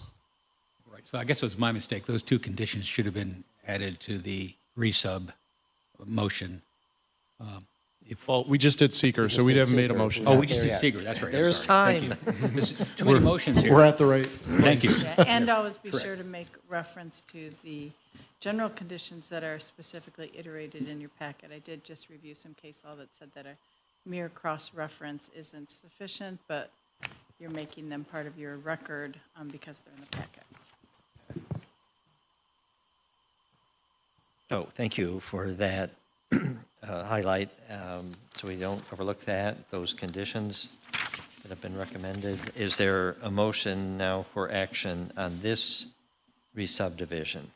Right, so I guess it was my mistake. Those two conditions should have been added to the resub motion. Well, we just did seeker, so we haven't made a motion. Oh, yet. we just did seeker, that's right. I'm There's sorry. Thank you. There's too many motions here. We're at the right Thank you. Yeah, and always be Correct. sure to make reference to the general conditions that are specifically iterated in your packet. I did just review some case law that said that a mere cross-reference isn't sufficient, but you're making them part of your record because they're in the packet. Oh, thank you for that highlight, so we don't overlook that, those conditions that have been recommended. Is there a motion now for action on this re-subdivision?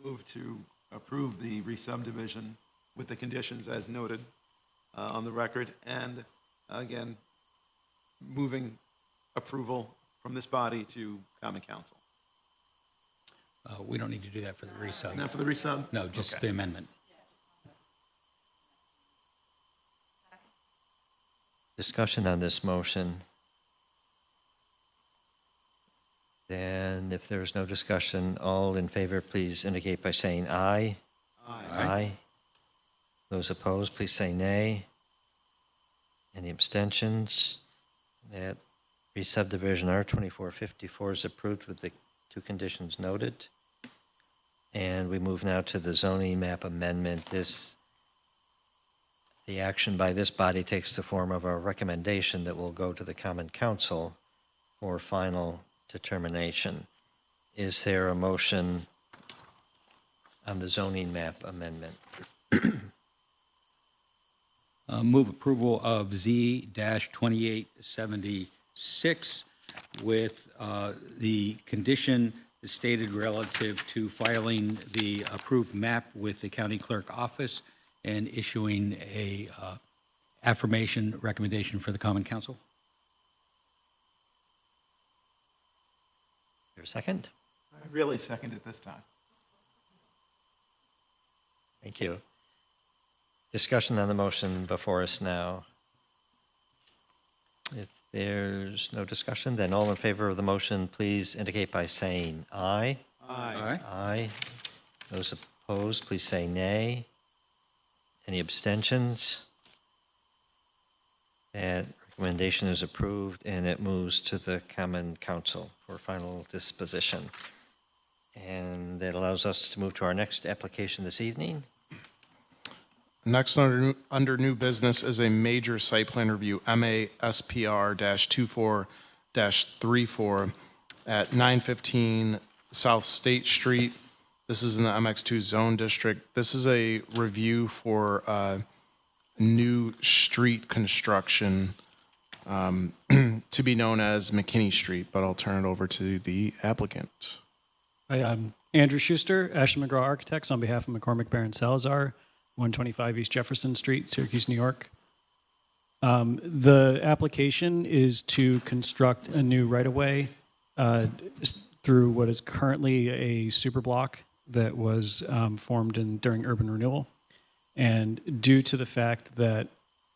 Move to approve the re-subdivision with the conditions as noted on the record, and again, moving approval from this body to common council. We don't need to do that for the resub. Now for the resub? No, just Okay. the amendment. Discussion on this motion? Then if there's no discussion, all in favor, please indicate by saying aye. Aye. Those opposed, please say nay. Any abstentions? That re-subdivision R2454 is approved with the two conditions noted. And we move now to the zoning map amendment. The action by this body takes the form of a recommendation that will go to the Common Council for final determination. Is there a motion on the zoning map amendment? Move approval of Z-2876 with the condition stated relative to filing the approved map with the county clerk office and issuing a affirmation recommendation for the common council. Your second? I really second it this time. Thank you. Discussion on the motion before us now. If there's no discussion, then all in favor of the motion, please indicate by saying aye. Aye. Aye. Those opposed, please say nay. Any abstentions? That recommendation is approved, and it moves to the Common Council for final disposition. And that allows us to move to our next application this evening. Next under new business is a major site plan review, MASPR-24-34 at 915 South State Street. This is in the MX2 zone district. This is a review for new street construction to be known as McKinney Street, but I'll turn it over to the applicant. Hi, I'm Andrew Schuster, Ashton McGraw Architects, on behalf of McCormick Baron Salazar, 125 East Jefferson Street, Syracuse, New York. The application is to construct a new right-of-way through what is currently a super block that was formed during urban renewal. And due to the fact that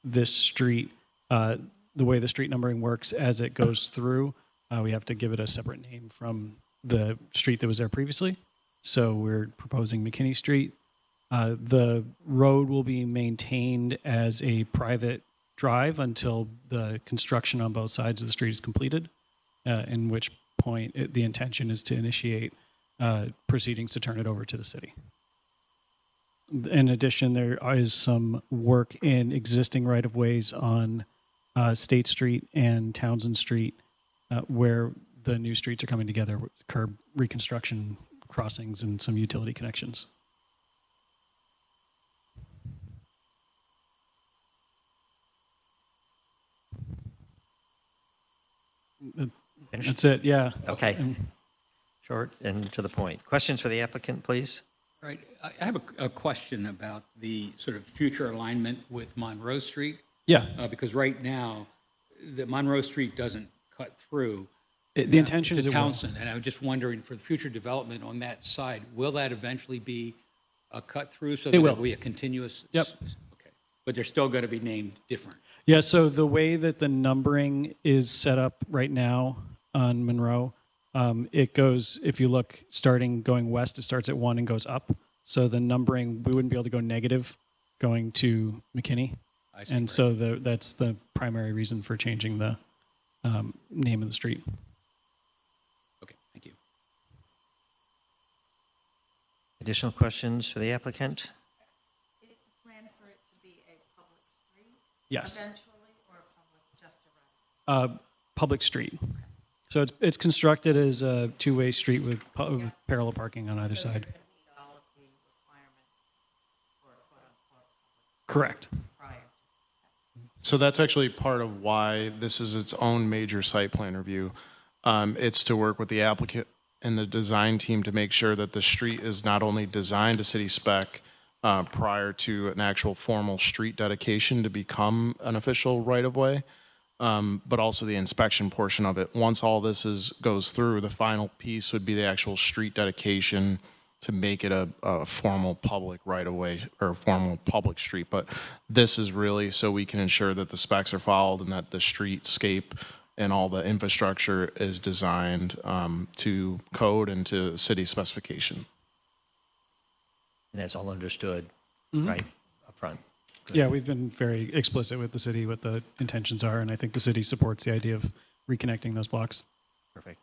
this street, the way the street numbering works as it goes through, we have to give it a separate name from the street that was there previously. So we're proposing McKinney Street. The road will be maintained as a private drive until the construction on both sides of the street is completed, in which point the intention is to initiate proceedings to turn it over to the city. In addition, there is some work in existing right-of-ways on State Street and Townsend Street where the new streets are coming together with curb reconstruction, crossings, and some utility connections. That's it, yeah. Okay. Short and to the point. Questions for the applicant, please? Right. I have a question about the sort of future alignment with Monroe Street. Yeah. Because right now, the Monroe Street doesn't cut through. The intention is to it will. Townsend, and I was just wondering for the future development on that side, will that eventually be a cut through so that will. it'll be a continuous? Yep. Okay. But they're still going to be named different. Yeah, so the way that the numbering is set up right now on Monroe, it goes, if you look, going west, it starts at 1 and goes up. So the numbering, we wouldn't be able to go negative going to McKinney. I see, And right. so that's the primary reason for changing the name of the street. Okay, thank you. Additional questions for the applicant? Is the plan for it to be a public street? Yes. Eventually, or public just around? Public street. So it's constructed as a two-way street with parallel parking on either So side. you're gonna meet all of the requirements for quote-unquote Correct. prior. So that's actually part of why this is its own major site plan review. It's to work with the applicant and the design team to make sure that the street is not only designed to city spec prior to an actual formal street dedication to become an official right-of-way, but also the inspection portion of it. Once all this goes through, the final piece would be the actual street dedication to make it a formal public right-of-way or a formal public street. But this is really so we can ensure that the specs are followed and that the streetscape and all the infrastructure is designed to code and to city specification. And that's all understood, right, up front. Good. Yeah, we've been very explicit with the city what the intentions are, and I think the city supports the idea of reconnecting those blocks. Perfect.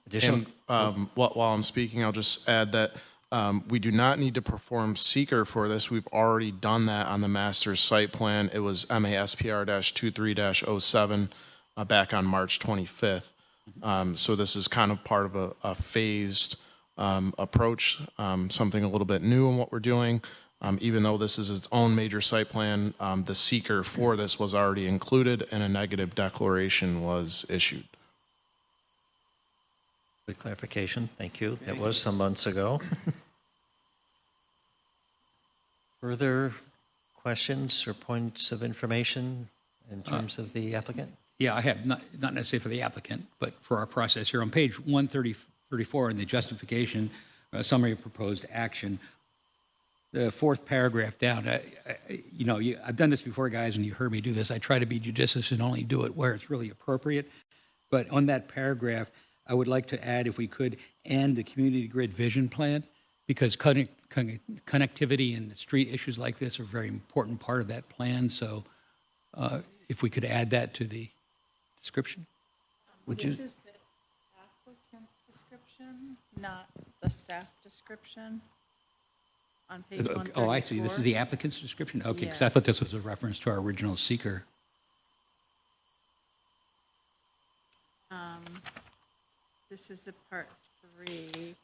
Additional? And while I'm speaking, I'll just add that we do not need to perform seeker for this. We've already done that on the master site plan. It was MASPR-23-07 back on March 25th. So this is kind of part of a phased approach, something a little bit new in what we're doing. Even though this is its own major site plan, the seeker for this was already included and a negative declaration was issued. Good clarification, thank you. That was some months ago. Further questions or points of information in terms of the applicant? Yeah, I have, not necessarily for the applicant, but for our process here. On page 134 in the justification, summary of proposed action, the fourth paragraph down, I've done this before, guys, and you heard me do this. I try to be judicious and only do it where it's really appropriate. But on that paragraph, I would like to add, if we could, and the community grid vision plan, because connectivity and street issues like this are a very important part of that plan. So if we could add that to the description. Would you? This is the applicant's description, not the staff description. on page 134. Oh, I see. This is the applicant's description? Okay, because I Yeah. thought this was a reference to our original seeker. This is the part 3.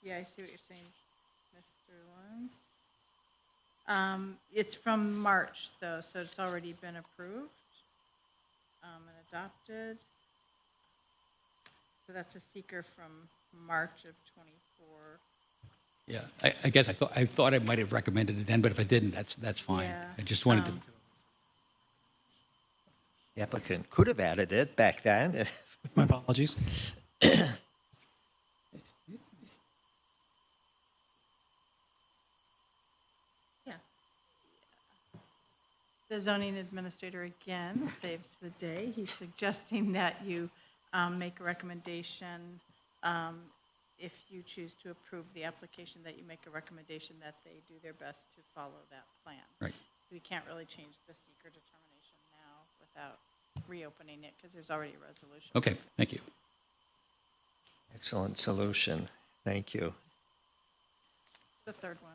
Yeah, I see what you're saying, Mr. Lawrence. It's from March, though, so it's already been approved and adopted. So that's a seeker from March of '24. Yeah, I guess I thought I might have recommended it then, but if I didn't, that's fine. Yeah, I just wanted to, The applicant could have added it back then. My apologies. Yeah. The zoning administrator again saves the day. He's suggesting that you make a recommendation, if you choose to approve the application, that you make a recommendation that they do their best to follow that plan. right. We can't really change the seeker determination now without reopening it, because there's already a resolution. Okay, thank you. Excellent solution. Thank you. The third one.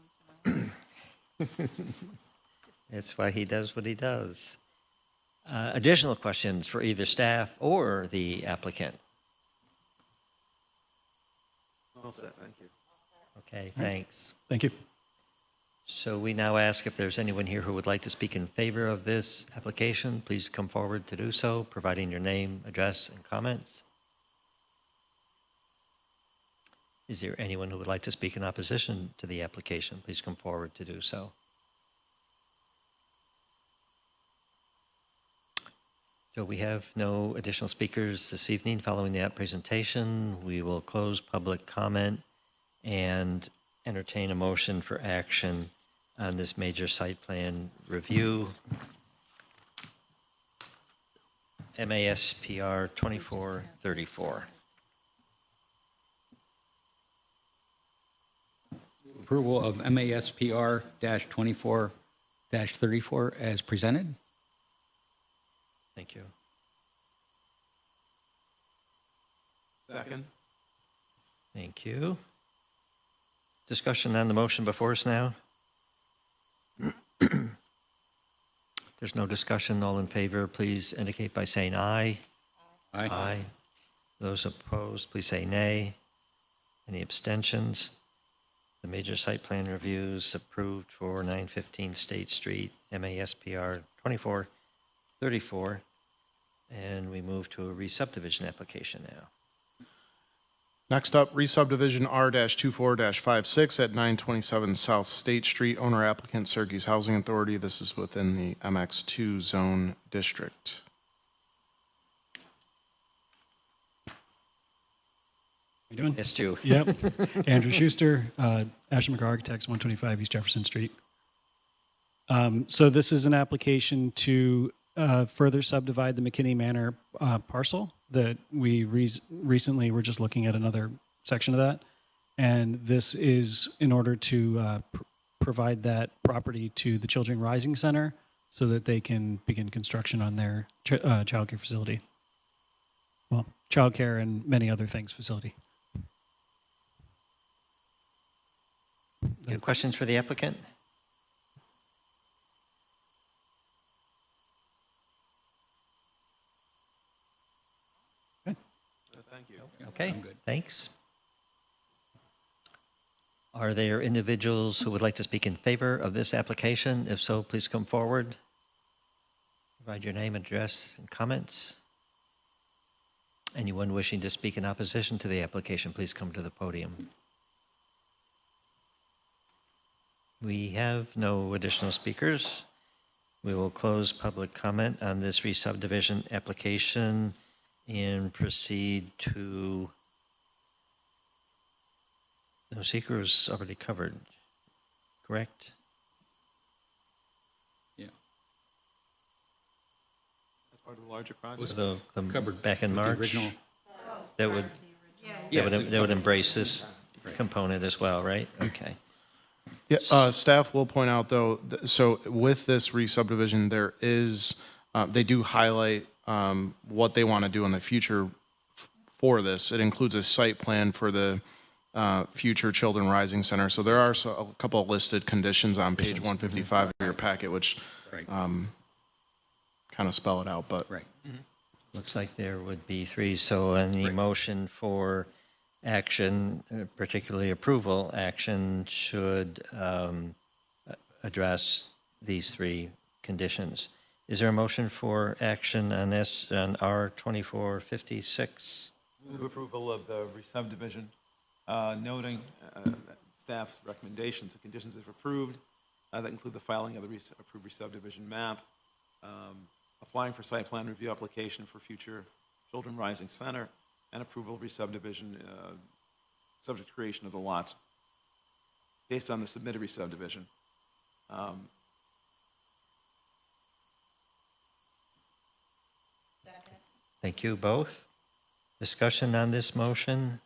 That's why he does what he does. Additional questions for either staff or the applicant? All set, thank you. Okay, thanks. Thank you. So we now ask if there's anyone here who would like to speak in favor of this application. Please come forward to do so, providing your name, address, and comments. Is there anyone who would like to speak in opposition to the application? Please come forward to do so. So we have no additional speakers this evening. Following that presentation, we will close public comment and entertain a motion for action on this major site plan review. MASPR 2434. Approval of MASPR-24-34 as presented? Thank you. Second? Thank you. Discussion on the motion before us now? There's no discussion. All in favor, please indicate by saying aye. Aye. Those opposed, please say nay. Any abstentions? The major site plan reviews approved for 915 State Street, MASPR 2434. And we move to a re-subdivision application now. Next up, re-subdivision R-24-56 at 927 South State Street, owner applicant Syracuse Housing Authority. This is within the MX2 zone district. You doing? Yes, Stu. Yep. Andrew Schuster, Ashton McGraw Architects, 125 East Jefferson Street. So this is an application to further subdivide the McKinney Manor parcel that we recently were just looking at another section of that. And this is in order to provide that property to the Children Rising Center so that they can begin construction on their childcare facility. Well, childcare and many other things facility. Any questions for the applicant? Thank you. Okay, I'm good. thanks. Are there individuals who would like to speak in favor of this application? If so, please come forward. Provide your name, address, and comments. Anyone wishing to speak in opposition to the application, please come to the podium. We have no additional speakers. We will close public comment on this re-subdivision application and proceed to, no, seeker is already covered, correct? Yeah. That's part of the larger project. The Covered back in with the March? original. That would, Yeah, that would embrace this component as well, right? Okay. Yeah, staff will point out though, so with this re-subdivision, there is, they do highlight what they want to do in the future for this. It includes a site plan for the future Children Rising Center. So there are a couple of listed conditions on page 155 of your packet, which Right. kind of spell it out, but. Right. Looks like there would be three. So on the motion for action, particularly approval action, should address these three conditions. Is there a motion for action on this, on R2456? Move approval of the re-subdivision, noting staff's recommendations and conditions if approved, that include the filing of the approved re-subdivision map, applying for site plan review application for future Children Rising Center, and approval of re-subdivision subject to creation of the lots based on the submitted re-subdivision. Thank you both. Discussion on this motion?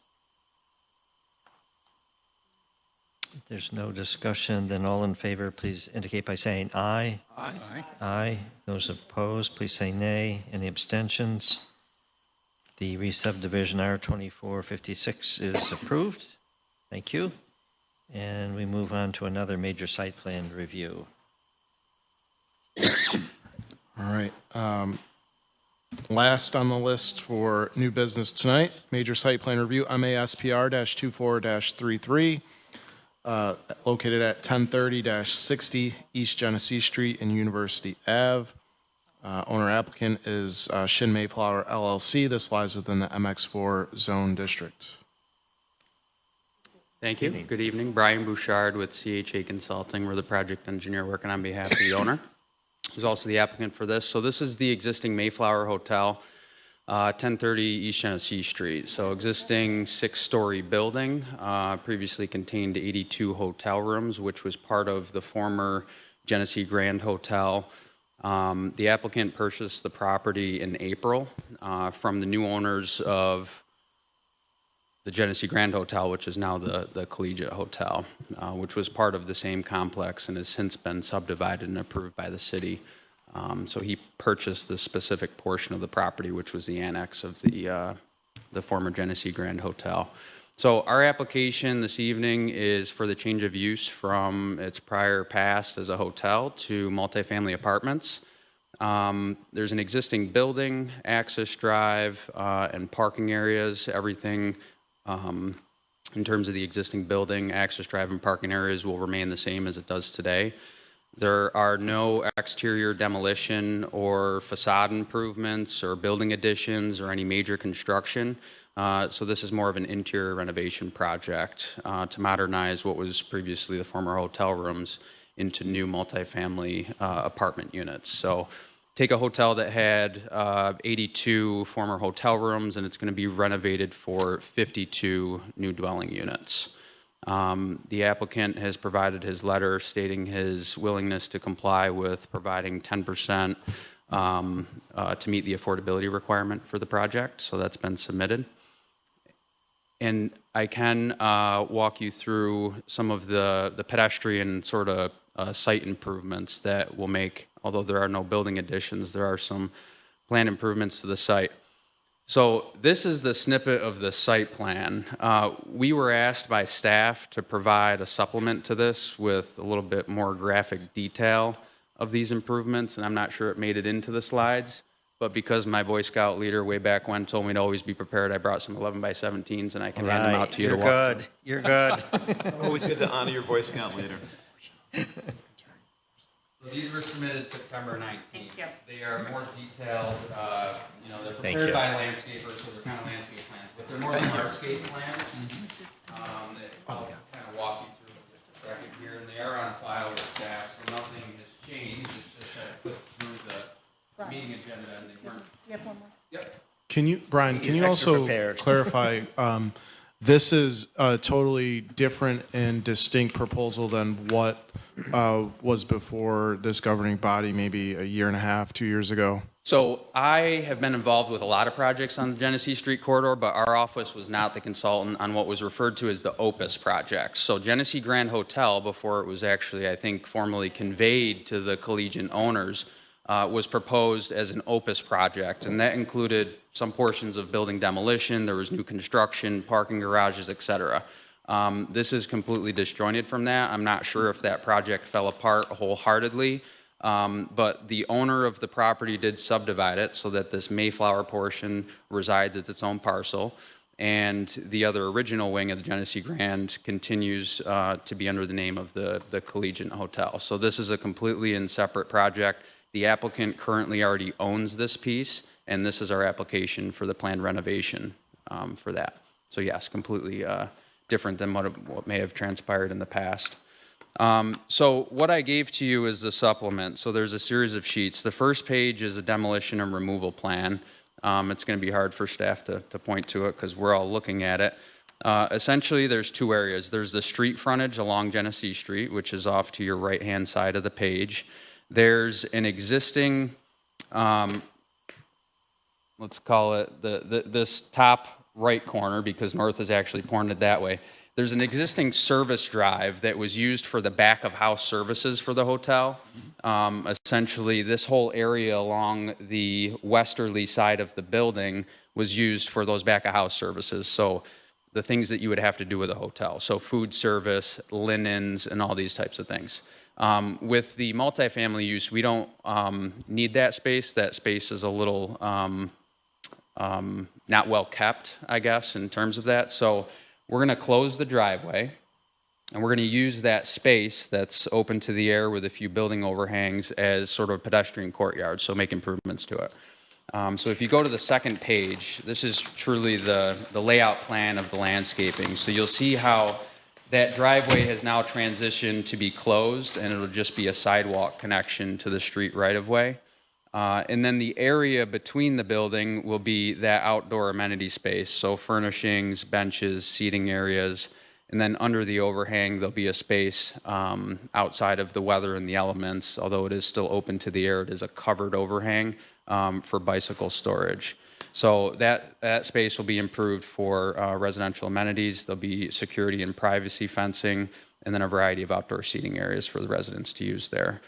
If there's no discussion, then all in favor, please indicate by saying aye. Aye. Aye. Aye. Those opposed, please say nay. Any abstentions? The re-subdivision R2456 is approved. Thank you. And we move on to another major site plan review. All right. Last on the list for new business tonight, major site plan review, MASPR-24-33, located at 1030-60 East Genesee Street and University Ave. Owner applicant is Shin Mayflower LLC. This lies within the MX4 zone district. Thank you. Good evening. Brian Bouchard with CHA Consulting. We're the project engineer working on behalf of the owner. Who's also the applicant for this. So this is the existing Mayflower Hotel, 1030 East Genesee Street. So existing 6-story building, previously contained 82 hotel rooms, which was part of the former Genesee Grand Hotel. The applicant purchased the property in April from the new owners of the Genesee Grand Hotel, which is now the Collegiate Hotel, which was part of the same complex and has since been subdivided and approved by the city. So he purchased the specific portion of the property, which was the annex of the former Genesee Grand Hotel. So our application this evening is for the change of use from its prior past as a hotel to multifamily apartments. There's an existing building, access drive, and parking areas. Everything in terms of the existing building, access drive, and parking areas will remain the same as it does today. There are no exterior demolition or facade improvements or building additions or any major construction. So this is more of an interior renovation project to modernize what was previously the former hotel rooms into new multifamily apartment units. So take a hotel that had 82 former hotel rooms, and it's going to be renovated for 52 new dwelling units. The applicant has provided his letter stating his willingness to comply with providing 10% to meet the affordability requirement for the project, so that's been submitted. And I can walk you through some of the pedestrian sort of site improvements that will make, although there are no building additions, there are some planned improvements to the site. So this is the snippet of the site plan. We were asked by staff to provide a supplement to this with a little bit more graphic detail of these improvements, and I'm not sure it made it into the slides, but because my Boy Scout leader way back when told me to always be prepared, I brought some 11x17s, and I can hand them out to you to walk. You're good. You're good. Always good to honor your Boy Scout leader. So these were submitted September 19th. Thank you. They are more detailed, they're Thank prepared you. by landscapers, so they're kind of landscape plans, but they're more than hardscape plans. That I'll kind of walk you through a second here, and they are on file with staff, so nothing has changed. It's just that I flipped through the meeting agenda and they weren't. You have one more? Yep. Can you, Brian, can you extra also prepared. clarify, this is a totally different and distinct proposal than what was before this governing body maybe a year and a half, 2 years ago? So I have been involved with a lot of projects on the Genesee Street corridor, but our office was not the consultant on what was referred to as the Opus project. So Genesee Grand Hotel, before it was actually, I think, formally conveyed to the Collegiate owners, was proposed as an Opus project, and that included some portions of building demolition. There was new construction, parking garages, et cetera. This is completely disjointed from that. I'm not sure if that project fell apart wholeheartedly, but the owner of the property did subdivide it so that this Mayflower portion resides as its own parcel, and the other original wing of the Genesee Grand continues to be under the name of the Collegiate Hotel. So this is a completely and separate project. The applicant currently already owns this piece, and this is our application for the planned renovation for that. So yes, completely different than what may have transpired in the past. So what I gave to you is the supplement. So there's a series of sheets. The first page is a demolition and removal plan. It's going to be hard for staff to point to it because we're all looking at it. Essentially, there's two areas. There's the street frontage along Genesee Street, which is off to your right-hand side of the page. There's an existing, let's call it this top right corner, because north is actually pointed that way. There's an existing service drive that was used for the back of house services for the hotel. Essentially, this whole area along the westerly side of the building was used for those back of house services. So the things that you would have to do with a hotel. So food service, linens, and all these types of things. With the multifamily use, we don't need that space. That space is a little not well kept, I guess, in terms of that. So we're going to close the driveway, and we're going to use that space that's open to the air with a few building overhangs as sort of a pedestrian courtyard, so make improvements to it. So if you go to the second page, this is truly the layout plan of the landscaping. So you'll see how that driveway has now transitioned to be closed, and it'll just be a sidewalk connection to the street right-of-way. And then the area between the building will be that outdoor amenity space, so furnishings, benches, seating areas, and then under the overhang there'll be a space outside of the weather and the elements. Although it is still open to the air, it is a covered overhang for bicycle storage. So that space will be improved for residential amenities. There'll be security and privacy fencing, and then a variety of outdoor seating areas for the residents to use there.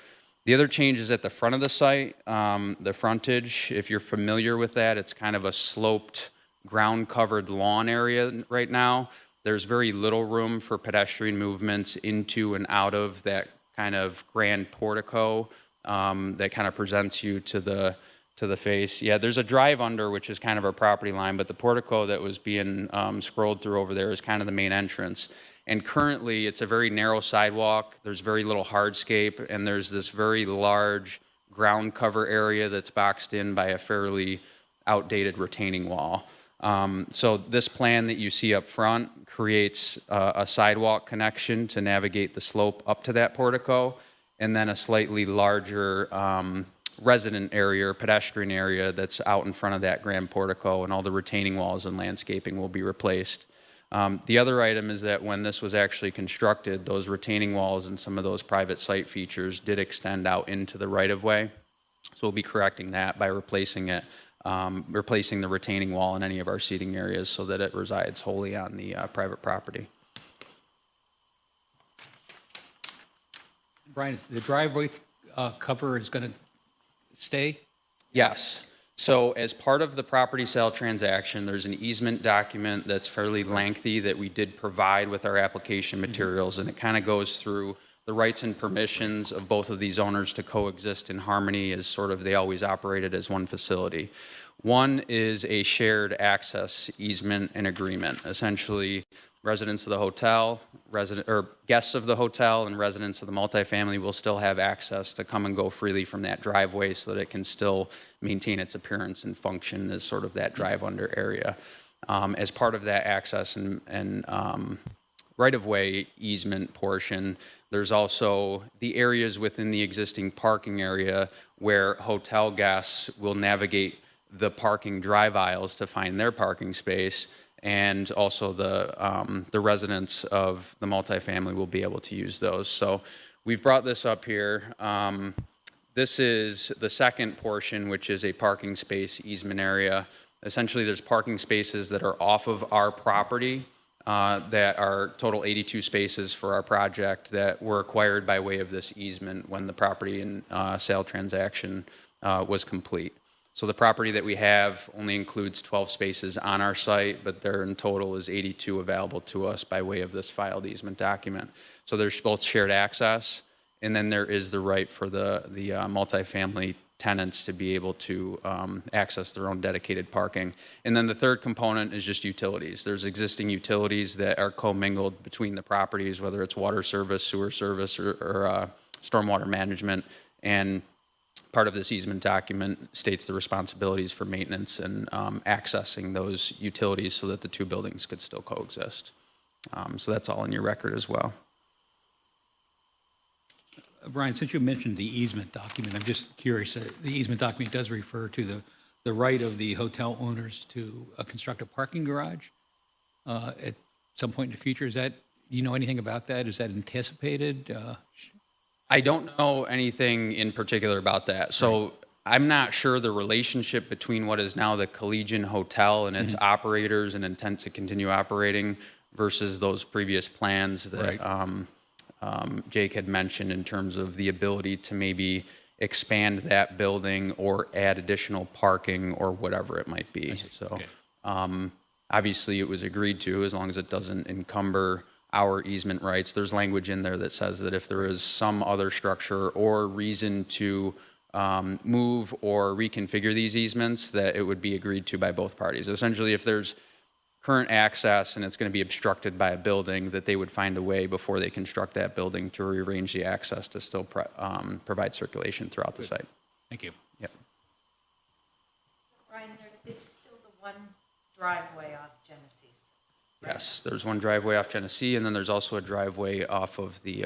The other change is at the front of the site, the frontage. If you're familiar with that, it's kind of a sloped, ground-covered lawn area right now. There's very little room for pedestrian movements into and out of that kind of grand portico that kind of presents you to the face. Yeah, there's a drive under, which is kind of our property line, but the portico that was being scrolled through over there is kind of the main entrance. And currently, it's a very narrow sidewalk, there's very little hardscape, and there's this very large ground cover area that's boxed in by a fairly outdated retaining wall. So this plan that you see up front creates a sidewalk connection to navigate the slope up to that portico, and then a slightly larger resident area, or pedestrian area that's out in front of that grand portico, and all the retaining walls and landscaping will be replaced. The other item is that when this was actually constructed, those retaining walls and some of those private site features did extend out into the right-of-way. So we'll be correcting that by replacing it, replacing the retaining wall in any of our seating areas so that it resides wholly on the private property. Brian, the driveway cover is going to stay? Yes. So as part of the property sale transaction, there's an easement document that's fairly lengthy that we did provide with our application materials, and it kind of goes through the rights and permissions of both of these owners to coexist in harmony as sort of they always operated as one facility. One is a shared access easement and agreement. Essentially, residents of the hotel, guests of the hotel and residents of the multifamily will still have access to come and go freely from that driveway so that it can still maintain its appearance and function as sort of that drive under area. As part of that access and right-of-way easement portion, there's also the areas within the existing parking area where hotel guests will navigate the parking drive aisles to find their parking space, and also the residents of the multifamily will be able to use those. So we've brought this up here. This is the second portion, which is a parking space easement area. Essentially, there's parking spaces that are off of our property that are total 82 spaces for our project that were acquired by way of this easement when the property and sale transaction was complete. So the property that we have only includes 12 spaces on our site, but there in total is 82 available to us by way of this filed easement document. So there's both shared access, and then there is the right for the multifamily tenants to be able to access their own dedicated parking. And then the third component is just utilities. There's existing utilities that are commingled between the properties, whether it's water service, sewer service, or stormwater management. And part of this easement document states the responsibilities for maintenance and accessing those utilities so that the two buildings could still coexist. So that's all in your record as well. Brian, since you mentioned the easement document, I'm just curious, the easement document does refer to the right of the hotel owners to construct a parking garage at some point in the future. Do you know anything about that? Is that anticipated? I don't know anything in particular about that. So I'm not sure the relationship between what is now the Collegian Hotel and its operators and intent to continue operating versus those previous plans that Jake had mentioned in terms of the ability to maybe expand that building or add additional parking or whatever it might be. So obviously it was agreed to as long as it doesn't encumber our easement rights. There's language in there that says that if there is some other structure or reason to move or reconfigure these easements, that it would be agreed to by both parties. Essentially, if there's current access and it's going to be obstructed by a building, that they would find a way before they construct that building to rearrange the access to still provide circulation throughout the site. Thank you. Yep. Brian, it's still the one driveway off Genesee Street, right? Yes, there's one driveway off Genesee, and then there's also a driveway off of the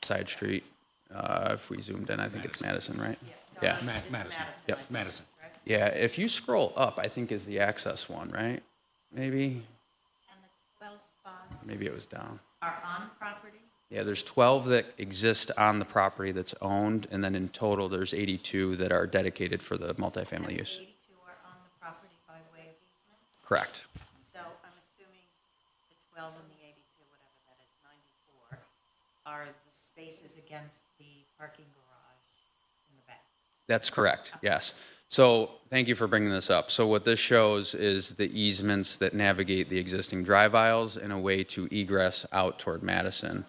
side street. If we zoomed in, I think it's Madison, right? Yeah. Madison. Yep. Madison. Yeah, if you scroll up, I think is the access one, right? Maybe. And the 12 spots Maybe it was down. are on property? Yeah, there's 12 that exist on the property that's owned, and then in total, there's 82 that are dedicated for the multifamily use. 82 are on the property by way of easement? Correct. So I'm assuming the 12 and the 82, whatever that is, 94, are the spaces against the parking garage in the back. That's correct, yes. So thank you for bringing this up. So what this shows is the easements that navigate the existing drive aisles in a way to egress out toward Madison.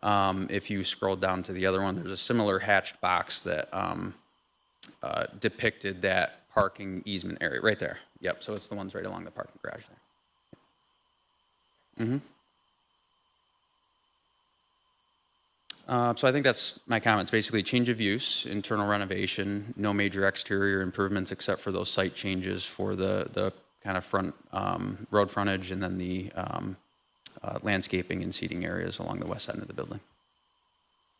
If you scroll down to the other one, there's a similar hatched box that depicted that parking easement area right there. Yep, so it's the ones right along the parking garage there. Mm-hmm. So I think that's my comments. Basically, change of use, internal renovation, no major exterior improvements except for those site changes for the kind of front road frontage and then the landscaping and seating areas along the west side of the building.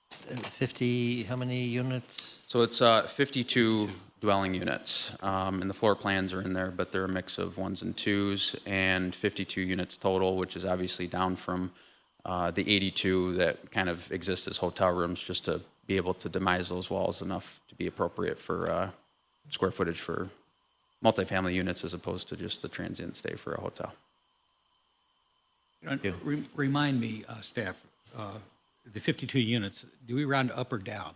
50, how many units? So it's 52 dwelling units, and the floor plans are in there, but they're a mix of ones and twos, and 52 units total, which is obviously down from the 82 that kind of exist as hotel rooms, just to be able to demise those walls enough to be appropriate for square footage for multifamily units as opposed to just the transient stay for a hotel. Remind me, staff, the 52 units, do we round up or down?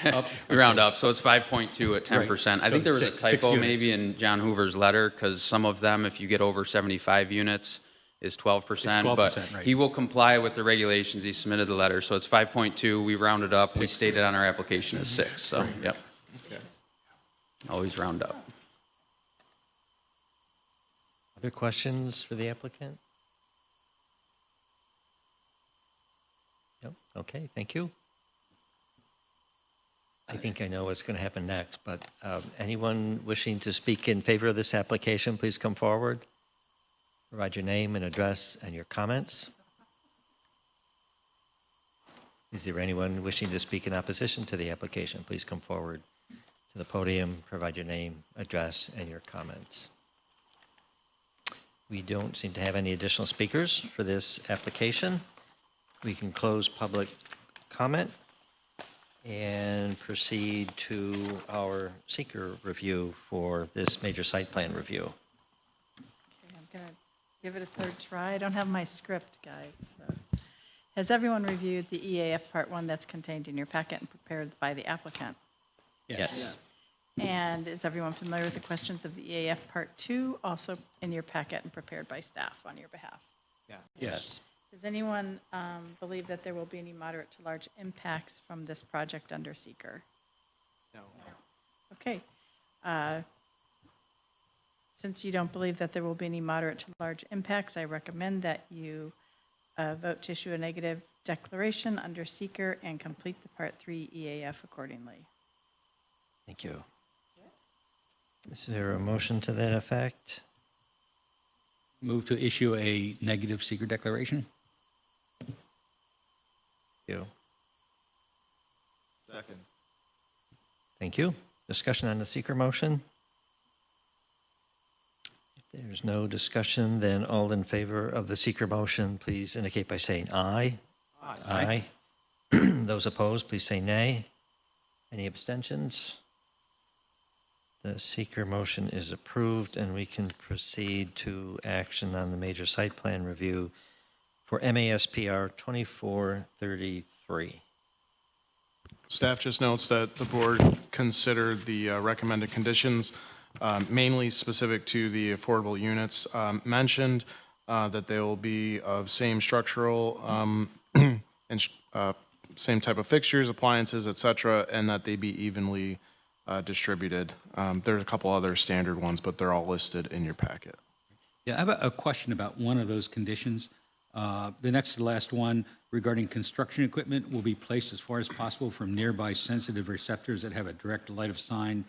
Up. We round up, so it's 5.2 at 10%. Right. I think there was a Six typo units. maybe in John Hoover's letter, because some of them, if you get over 75 units, is 12%. It's 12%, but right. he will comply with the regulations. He submitted the letter, so it's 5.2. We rounded up. We stated on our application as 6. So, yep. Okay. Always round up. Other questions for the applicant? No? Okay, thank you. I think I know what's going to happen next, but anyone wishing to speak in favor of this application, please come forward. Provide your name and address and your comments. Is there anyone wishing to speak in opposition to the application? Please come forward to the podium, provide your name, address, and your comments. We don't seem to have any additional speakers for this application. We can close public comment and proceed to our seeker review for this major site plan review. Okay, I'm going to give it a third try. I don't have my script, guys. So. Has everyone reviewed the EAF Part 1 that's contained in your packet and prepared by the applicant? Yes. And is everyone familiar with the questions of the EAF Part 2, also in your packet and prepared by staff on your behalf? Yes. Does anyone believe that there will be any moderate to large impacts from this project under seeker? No. Okay. Since you don't believe that there will be any moderate to large impacts, I recommend that you vote to issue a negative declaration under seeker and complete the Part 3 EAF accordingly. Thank you. Is there a motion to that effect? Move to issue a negative seeker declaration? Thank you. Second. Thank you. Discussion on the seeker motion? If there's no discussion, then all in favor of the seeker motion, please indicate by saying aye. Aye. Those opposed, please say nay. Any abstentions? The seeker motion is approved, and we can proceed to action on the major site plan review for MASPR 2433. Staff just notes that the board considered the recommended conditions, mainly specific to the affordable units mentioned, that they will be of same structural and same type of fixtures, appliances, et cetera, and that they be evenly distributed. There's a couple other standard ones, but they're all listed in your packet. Yeah, I have a question about one of those conditions. The next to last one regarding construction equipment will be placed as far as possible from nearby sensitive receptors that have a direct light of sign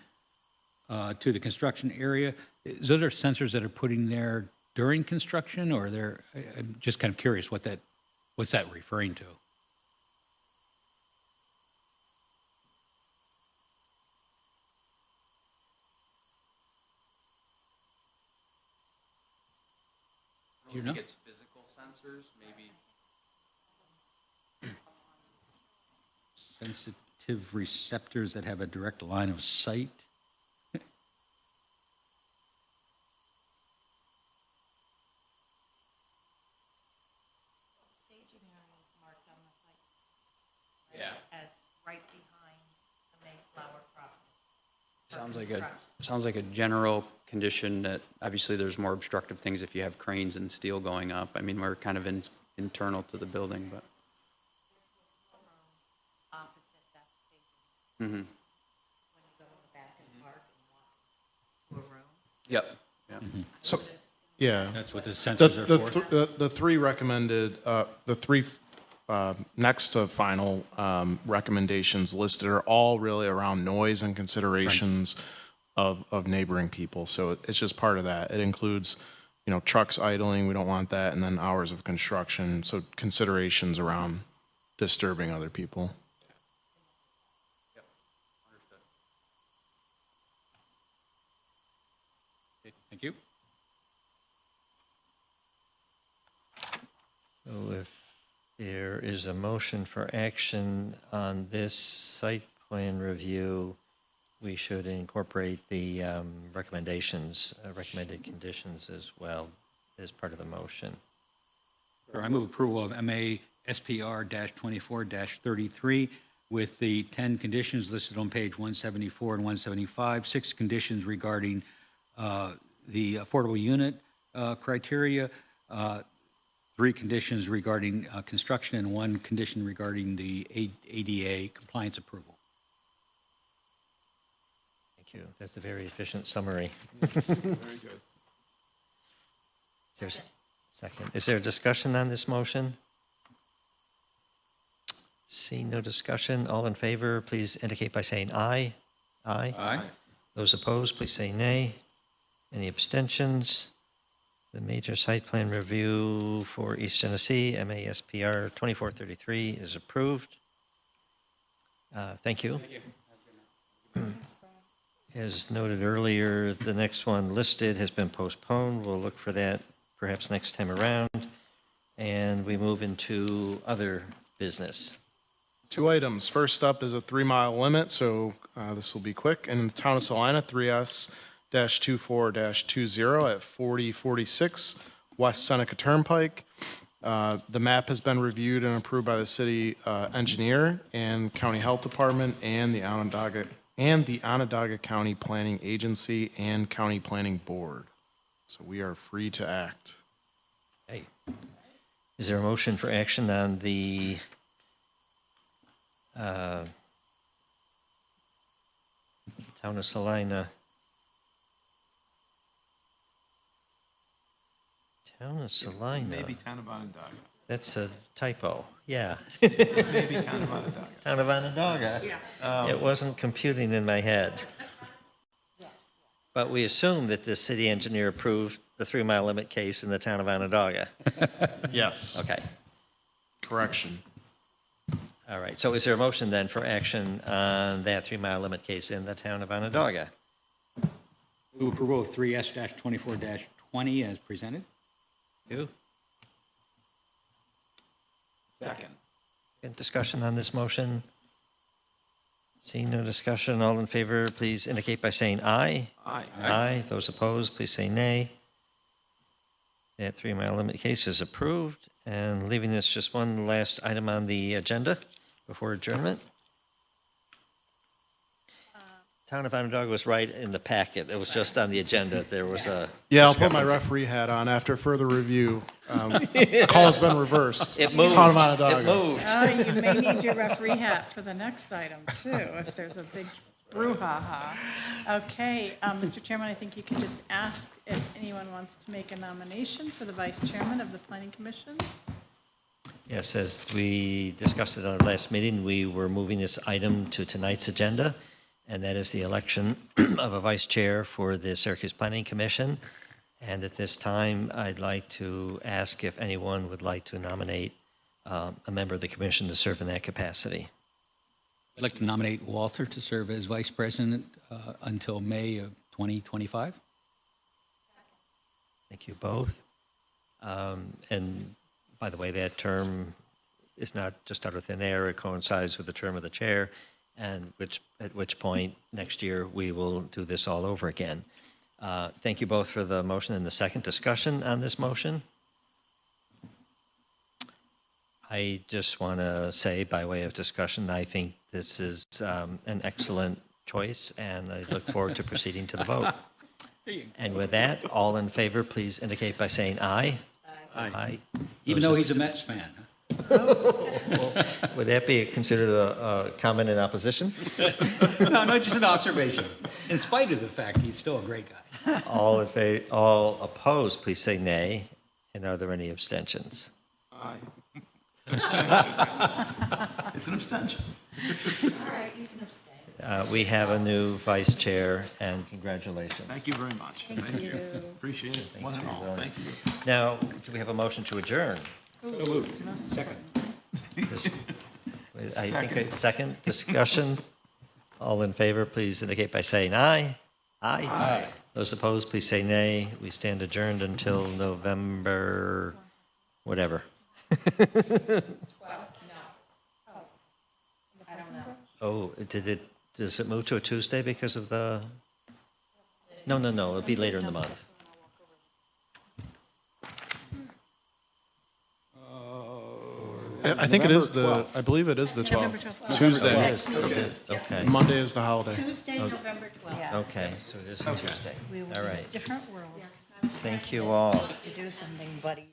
to the construction area. Those are sensors that are putting there during construction, or I'm just kind of curious what's that referring to? I don't think it's physical sensors, maybe. Sensitive receptors that have a direct line of sight? Staging area is marked on the site. Yeah. As right behind the Mayflower property. for Sounds like a general condition that obviously there's more obstructive things if you have cranes and steel going up. I mean, we're kind of internal to the building, but. Opposite that staging, Mm-hmm. when you go in the back of the park and walk to a room. Yep. Yeah. So, yeah. That's what the sensors are for? The three recommended, the three next to final recommendations listed are all really around noise and considerations of neighboring people. So it's just part of that. It includes, trucks idling, we don't want that, and then hours of construction. So considerations around disturbing other people. Yep. Understood. Thank you. So if there is a motion for action on this site plan review, we should incorporate the recommendations, recommended conditions as well as part of the motion. I move approval of MA SPR-24-33 with the 10 conditions listed on page 174 and 175, 6 conditions regarding the affordable unit criteria, 3 conditions regarding construction, and 1 condition regarding the ADA compliance approval. Thank you. That's a very efficient summary. Very good. Second. Is there a discussion on this motion? Seeing no discussion, all in favor, please indicate by saying aye. Aye. Aye. Those opposed, please say nay. Any abstentions? The major site plan review for East Genesee, MASPR 2433, is approved. Thank you. As noted earlier, the next one listed has been postponed. We'll look for that perhaps next time around. And we move into other business. 2 items. First up is a 3-mile limit, so this will be quick. And in the town of Salina, 3S-24-20 at 4046 West Seneca Turnpike. The map has been reviewed and approved by the city engineer and county health department and the Onondaga and the Onondaga County Planning Agency and County Planning Board. So we are free to act. Okay. Is there a motion for action on the Town of Salina? Town of Salina. Maybe Town of Onondaga. That's a typo, yeah. Maybe Town of Onondaga. Town of Onondaga. It wasn't computing in my head. But we assume that the city engineer approved the 3-mile limit case in the town of Onondaga. Yes. Okay, Correction. all right. So is there a motion then for action on that 3-mile limit case in the town of Onondaga? Move approval of 3S-24-20 as presented. You? Second. Any discussion on this motion? Seeing no discussion, all in favor, please indicate by saying aye. Aye. Aye. Those opposed, please say nay. That 3-mile limit case is approved. And leaving this just one last item on the agenda before adjournment. Town of Onondaga was right in the packet. It was just on the agenda. There was a Yeah, I'll put my discrepancy. referee hat on after further review. The call has been reversed. It moved. Town of Onondaga. It moved. Oh, you may need your referee hat for the next item, too, if there's a big brouhaha. Okay, Mr. Chairman, I think you could just ask if anyone wants to make a nomination for the vice chairman of the Planning Commission. Yes, as we discussed at our last meeting, we were moving this item to tonight's agenda, and that is the election of a vice chair for the Syracuse Planning Commission. And at this time, I'd like to ask if anyone would like to nominate a member of the commission to serve in that capacity. I'd like to nominate Walter to serve as vice president until May of 2025. Thank you both. And by the way, that term is not just out of thin air. It coincides with the term of the chair, and at which point next year we will do this all over again. Thank you both for the motion and the second discussion on this motion. I just want to say, by way of discussion, I think this is an excellent choice, and I look forward to proceeding to the vote. And with that, all in favor, please indicate by saying aye. Aye. Even though he's a Mets fan. Would that be considered a comment in opposition? No, just an observation. In spite of the fact he's still a great guy. All in favor, all opposed, please say nay. And are there any abstentions? Aye. It's an abstention. All right, you can abstain. We have a new vice chair, and congratulations. Thank you very much. Thank you. Appreciate it. One and all. Thank you. Now, do we have a motion to adjourn? So moved. Second. I think second discussion. All in favor, please indicate by saying aye. Aye. Aye. Those opposed, please say nay. We stand adjourned until November, whatever. 12, no. Oh, I don't know. Oh, does it move to a Tuesday because of the? No, it'll be later in the month. I think it is I believe it is the 12th. Tuesday. It is, okay. Monday is the holiday. Tuesday, November 12th. Okay, so it is a Tuesday. We will All be in a right. different world. Thank you all. To do something, buddies.